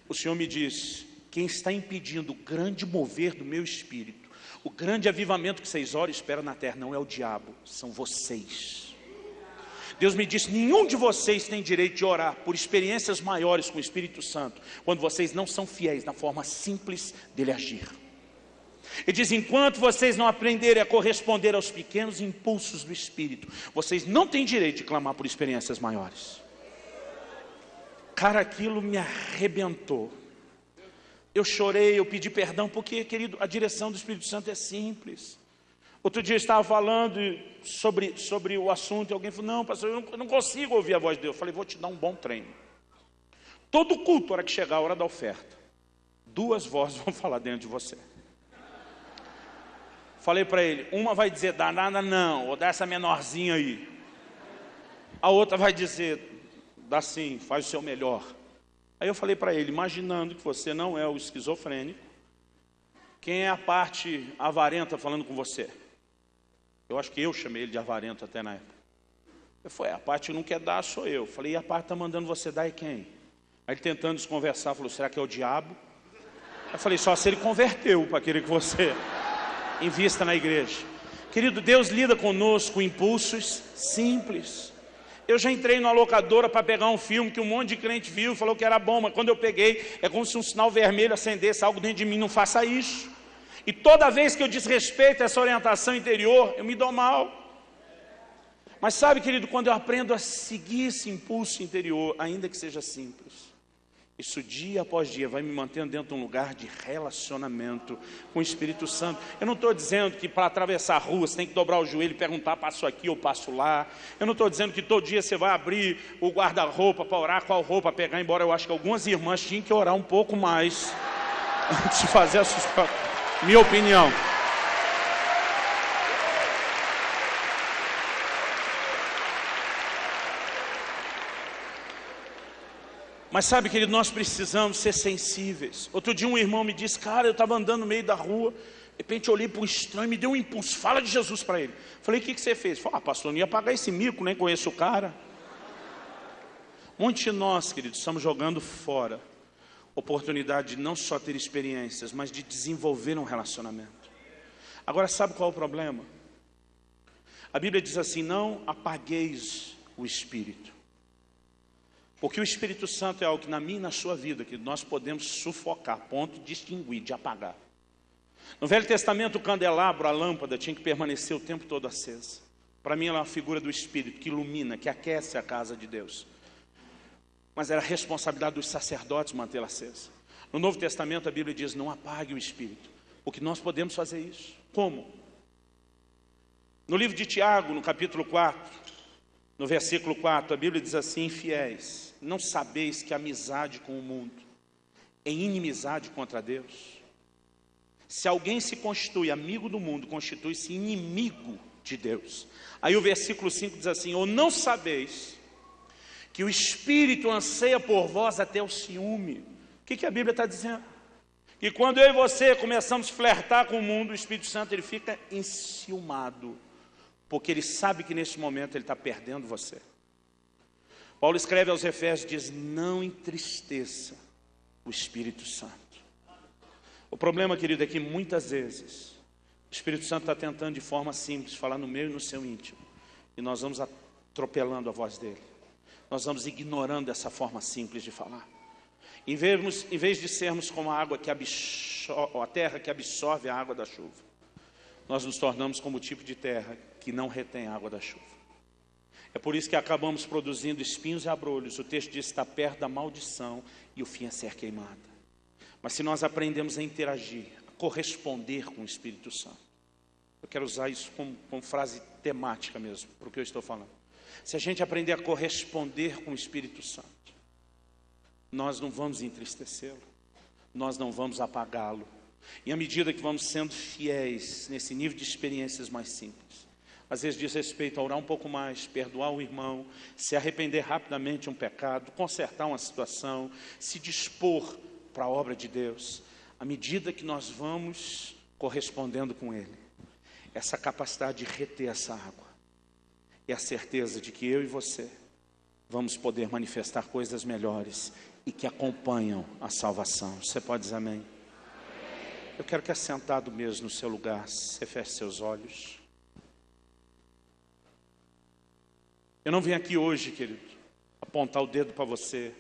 O Senhor me disse: quem está impedindo o grande mover do meu espírito, o grande avivamento que vocês oram e esperam na terra, não é o diabo, são vocês. Deus me disse: nenhum de vocês tem direito de orar por experiências maiores com o Espírito Santo, quando vocês não são fiéis na forma simples dele agir. Ele diz: enquanto vocês não aprenderem a corresponder aos pequenos impulsos do Espírito, vocês não têm direito de clamar por experiências maiores. Cara, aquilo me arrebentou. Eu chorei, eu pedi perdão, porque, querido, a direção do Espírito Santo é simples. Outro dia eu estava falando sobre o assunto e alguém falou: não, pastor, eu não consigo ouvir a voz de Deus. Eu falei: vou te dar um bom treino. Todo culto, a hora que chegar a hora da oferta, 2 vozes vão falar dentro de você. Falei para ele: uma vai dizer: dá nada não, ou dá essa menorzinha aí. A outra vai dizer: dá sim, faz o seu melhor. Aí eu falei para ele: imaginando que você não é o esquizofrênico, quem é a parte avarenta falando com você? Eu acho que eu chamei ele de avarento até na época. Eu falei: a parte que não quer dar sou eu. Falei: e a parte que está mandando você dar é quem? Aí ele, tentando se conversar, falou: será que é o diabo? Eu falei: só se ele converteu para querer que você invista na igreja. Querido, Deus lida conosco com impulsos simples. Eu já entrei numa locadora para pegar um filme que um monte de crente viu e falou que era bom, mas quando eu peguei, é como se um sinal vermelho acendesse algo dentro de mim: não faça isso. E toda vez que eu desrespeito essa orientação interior, eu me dou mal. Mas sabe, querido, quando eu aprendo a seguir esse impulso interior, ainda que seja simples, isso dia após dia vai me mantendo dentro de um lugar de relacionamento com o Espírito Santo. Eu não estou dizendo que para atravessar a rua você tem que dobrar o joelho e perguntar: passo aqui ou passo lá. Eu não estou dizendo que todo dia você vai abrir o guarda-roupa para orar qual roupa pegar, embora eu acho que algumas irmãs tinham que orar um pouco mais antes de fazer a sua... minha opinião. Mas sabe, querido, nós precisamos ser sensíveis. Outro dia um irmão me disse: cara, eu estava andando no meio da rua, de repente eu olhei para um estranho e me deu um impulso: fala de Jesus para ele. Falei: o que você fez? Falei: pastor, não ia pagar esse mico, nem conheço o cara. Um monte de nós, queridos, estamos jogando fora oportunidade de não só ter experiências, mas de desenvolver um relacionamento. Agora, sabe qual é o problema? A Bíblia diz assim: não apagueis o Espírito. Porque o Espírito Santo é algo que na minha e na sua vida, que nós podemos sufocar, ponto de distinguir, de apagar. No Velho Testamento, o candelabro, a lâmpada, tinha que permanecer o tempo todo acesa. Para mim ela é uma figura do Espírito, que ilumina, que aquece a casa de Deus. Mas era a responsabilidade dos sacerdotes mantê-la acesa. No Novo Testamento a Bíblia diz: não apague o Espírito. Porque nós podemos fazer isso. Como? No livro de Tiago, no capítulo 4, no versículo 4, a Bíblia diz assim: infiéis, não sabeis que a amizade com o mundo é inimizade contra Deus? Se alguém se constitui amigo do mundo, constitui-se inimigo de Deus. Aí o versículo 5 diz assim: ou não sabeis que o Espírito anseia por vós até o ciúme? O que a Bíblia está dizendo? Que quando eu e você começamos a flertar com o mundo, o Espírito Santo ele fica enciumado, porque ele sabe que nesse momento ele está perdendo você. Paulo escreve aos Efésios, diz: não entristeça o Espírito Santo. O problema, querido, é que muitas vezes o Espírito Santo está tentando de forma simples falar no meu e no seu íntimo, e nós vamos atropelando a voz dele. Nós vamos ignorando essa forma simples de falar. Em vez de sermos como a água que a terra que absorve a água da chuva, nós nos tornamos como o tipo de terra que não retém a água da chuva. É por isso que acabamos produzindo espinhos e abrolhos. O texto diz que está perto da maldição e o fim é ser queimada. Mas se nós aprendemos a interagir, a corresponder com o Espírito Santo, eu quero usar isso como frase temática mesmo, para o que eu estou falando. Se a gente aprender a corresponder com o Espírito Santo, nós não vamos entristecê-lo, nós não vamos apagá-lo. E à medida que vamos sendo fiéis nesse nível de experiências mais simples, às vezes diz respeito a orar um pouco mais, perdoar o irmão, se arrepender rapidamente de um pecado, consertar uma situação, se dispor para a obra de Deus. À medida que nós vamos correspondendo com Ele, essa capacidade de reter essa água e a certeza de que eu e você vamos poder manifestar coisas melhores e que acompanham a salvação. Você pode dizer amém? Eu quero que assentado mesmo no seu lugar, você feche seus olhos. Eu não vim aqui hoje, querido, apontar o dedo para você.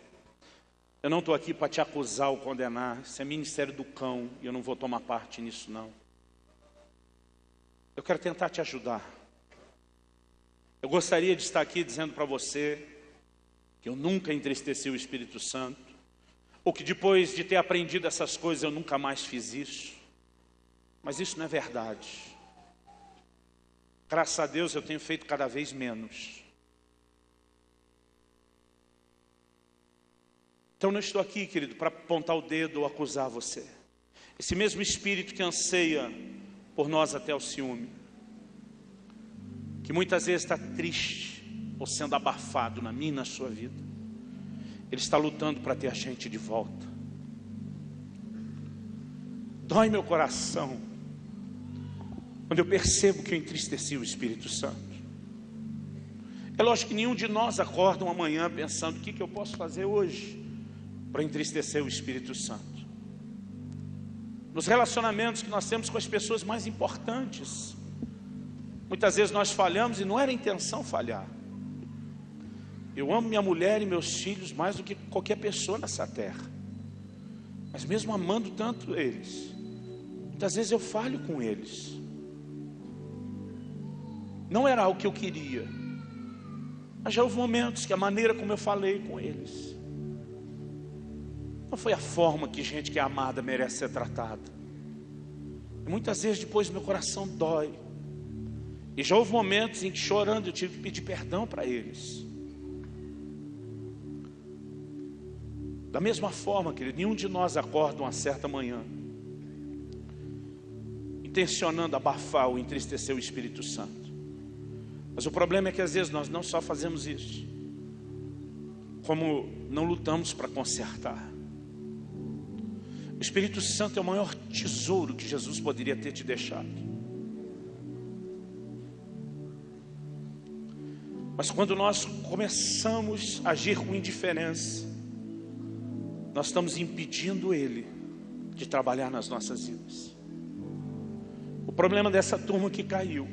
Eu não estou aqui para te acusar ou condenar. Isso é ministério do cão e eu não vou tomar parte nisso, não. Eu quero tentar te ajudar. Eu gostaria de estar aqui dizendo para você que eu nunca entristeci o Espírito Santo, ou que depois de ter aprendido essas coisas eu nunca mais fiz isso. Mas isso não é verdade. Graças a Deus eu tenho feito cada vez menos. Então não estou aqui, querido, para apontar o dedo ou acusar você. Esse mesmo Espírito que anseia por nós até o ciúme, que muitas vezes está triste ou sendo abafado na minha e na sua vida, Ele está lutando para ter a gente de volta. Dói meu coração quando eu percebo que eu entristeci o Espírito Santo. É lógico que nenhum de nós acorda uma manhã pensando: o que eu posso fazer hoje para entristecer o Espírito Santo? Nos relacionamentos que nós temos com as pessoas mais importantes, muitas vezes nós falhamos e não era a intenção falhar. Eu amo minha mulher e meus filhos mais do que qualquer pessoa nessa terra, mas mesmo amando tanto eles, muitas vezes eu falho com eles. Não era algo que eu queria, mas já houve momentos que a maneira como eu falei com eles não foi a forma que gente que é amada merece ser tratada. E muitas vezes depois meu coração dói. E já houve momentos em que chorando eu tive que pedir perdão para eles. Da mesma forma, querido, nenhum de nós acorda uma certa manhã intencionando abafar ou entristecer o Espírito Santo. Mas o problema é que às vezes nós não só fazemos isso, como não lutamos para consertar. O Espírito Santo é o maior tesouro que Jesus poderia ter te deixado. Mas quando nós começamos a agir com indiferença, nós estamos impedindo Ele de trabalhar nas nossas vidas. O problema dessa turma que caiu,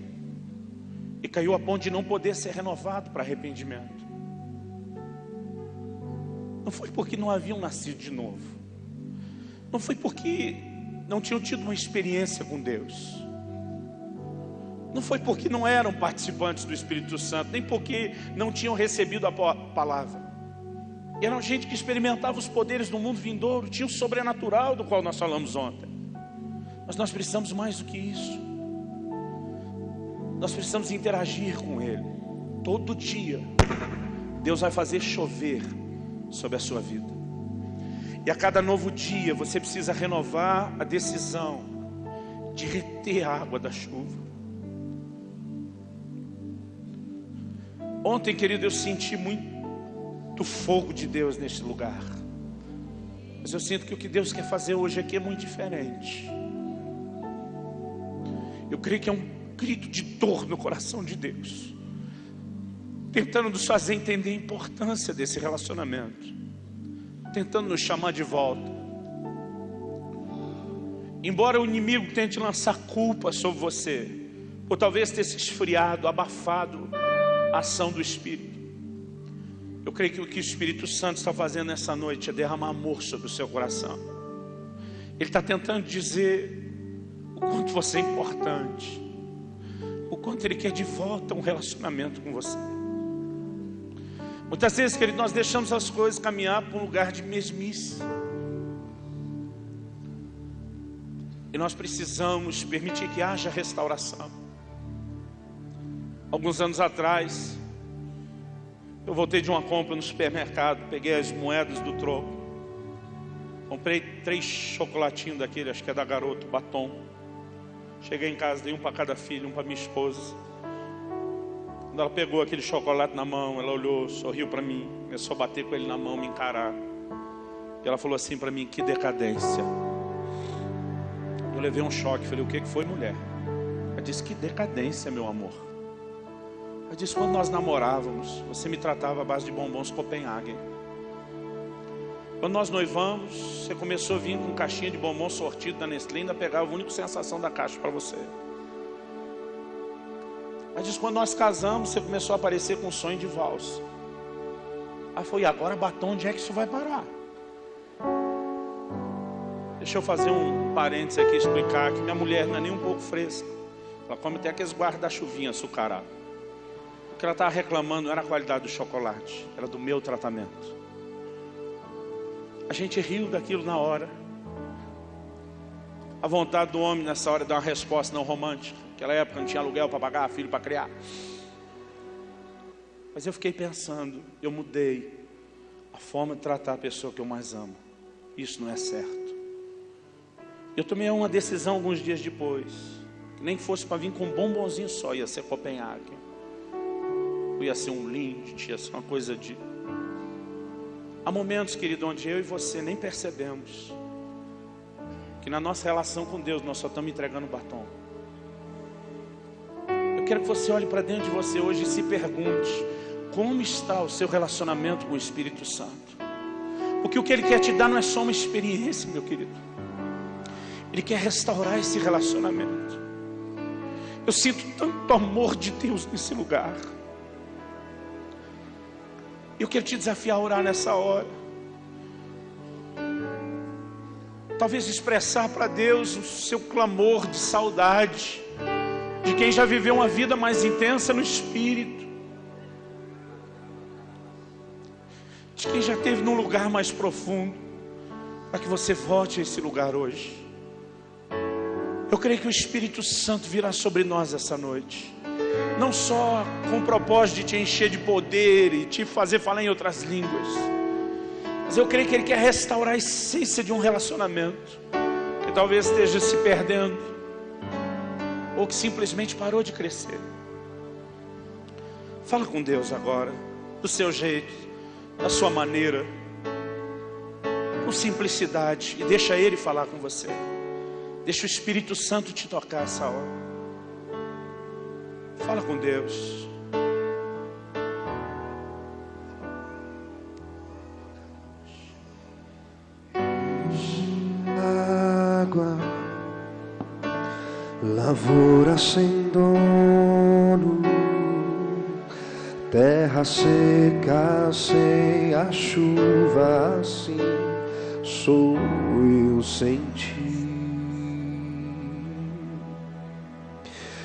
e caiu a ponto de não poder ser renovado para arrependimento, não foi porque não haviam nascido de novo, não foi porque não tinham tido uma experiência com Deus, não foi porque não eram participantes do Espírito Santo, nem porque não tinham recebido a palavra. Eram gente que experimentava os poderes do mundo vindouro, tinha o sobrenatural do qual nós falamos ontem. Mas nós precisamos mais do que isso. Nós precisamos interagir com Ele. Todo dia Deus vai fazer chover sobre a sua vida. E a cada novo dia você precisa renovar a decisão de reter a água da chuva. Ontem, querido, eu senti muito fogo de Deus neste lugar. Mas eu sinto que o que Deus quer fazer hoje aqui é muito diferente. Eu creio que é um grito de dor no coração de Deus, tentando nos fazer entender a importância desse relacionamento, tentando nos chamar de volta. Embora o inimigo tente lançar culpa sobre você, por talvez ter se esfriado, abafado a ação do Espírito, eu creio que o que o Espírito Santo está fazendo nessa noite é derramar amor sobre o seu coração. Ele está tentando dizer o quanto você é importante, o quanto Ele quer de volta um relacionamento com você. Muitas vezes, querido, nós deixamos as coisas caminhar para um lugar de mesmice. E nós precisamos permitir que haja restauração. Alguns anos atrás, eu voltei de uma compra no supermercado, peguei as moedas do troco, comprei 3 chocolatinhos daquele, acho que é da Garoto, batom. Cheguei em casa, dei um para cada filho, um para minha esposa. Quando ela pegou aquele chocolate na mão, ela olhou, sorriu para mim, começou a bater com ele na mão, me encarar. E ela falou assim para mim: que decadência. Eu levei um choque, falei: o que foi, mulher? Ela disse: que decadência, meu amor. Ela disse: quando nós namorávamos, você me tratava à base de bombons Copenhagen. Quando nós noivamos, você começou a vir com caixinha de bombom sortido da Nestlé, ainda pegava a única sensação da caixa para você. Ela disse: quando nós casamos, você começou a aparecer com um sonho de valsa. Ela falou: e agora, batom, onde é que isso vai parar? Deixa eu fazer um parênteses aqui, explicar que minha mulher não é nem um pouco fresca. Ela come até aqueles guarda-chuvinha açucarado. O que ela estava reclamando não era a qualidade do chocolate, era do meu tratamento. A gente riu daquilo na hora. A vontade do homem nessa hora é dar uma resposta não romântica. Naquela época não tinha aluguel para pagar, filho para criar. Mas eu fiquei pensando, eu mudei a forma de tratar a pessoa que eu mais amo. Isso não é certo. Eu tomei uma decisão alguns dias depois, que nem fosse para vir com um bombonzinho só, ia ser Copenhagen, ia ser um Lindt, ia ser uma coisa de... Há momentos, querido, onde eu e você nem percebemos que na nossa relação com Deus nós só estamos entregando batom. Eu quero que você olhe para dentro de você hoje e se pergunte: como está o seu relacionamento com o Espírito Santo? Porque o que Ele quer te dar não é só uma experiência, meu querido. Ele quer restaurar esse relacionamento. Eu sinto tanto amor de Deus nesse lugar. Eu quero te desafiar a orar nessa hora. Talvez expressar para Deus o seu clamor de saudade de quem já viveu uma vida mais intensa no Espírito, de quem já esteve num lugar mais profundo, para que você volte a esse lugar hoje. Eu creio que o Espírito Santo virá sobre nós essa noite, não só com o propósito de te encher de poder e te fazer falar em outras línguas, mas eu creio que Ele quer restaurar a essência de um relacionamento que talvez esteja se perdendo, ou que simplesmente parou de crescer. Fala com Deus agora, do seu jeito, da sua maneira, com simplicidade, e deixa Ele falar com você. Deixa o Espírito Santo te tocar essa hora. Fala com Deus. Água, lavoura sem dono, terra seca sem a chuva, assim sou eu sem ti.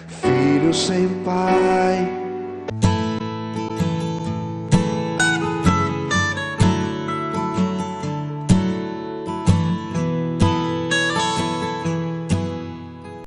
Filho sem pai,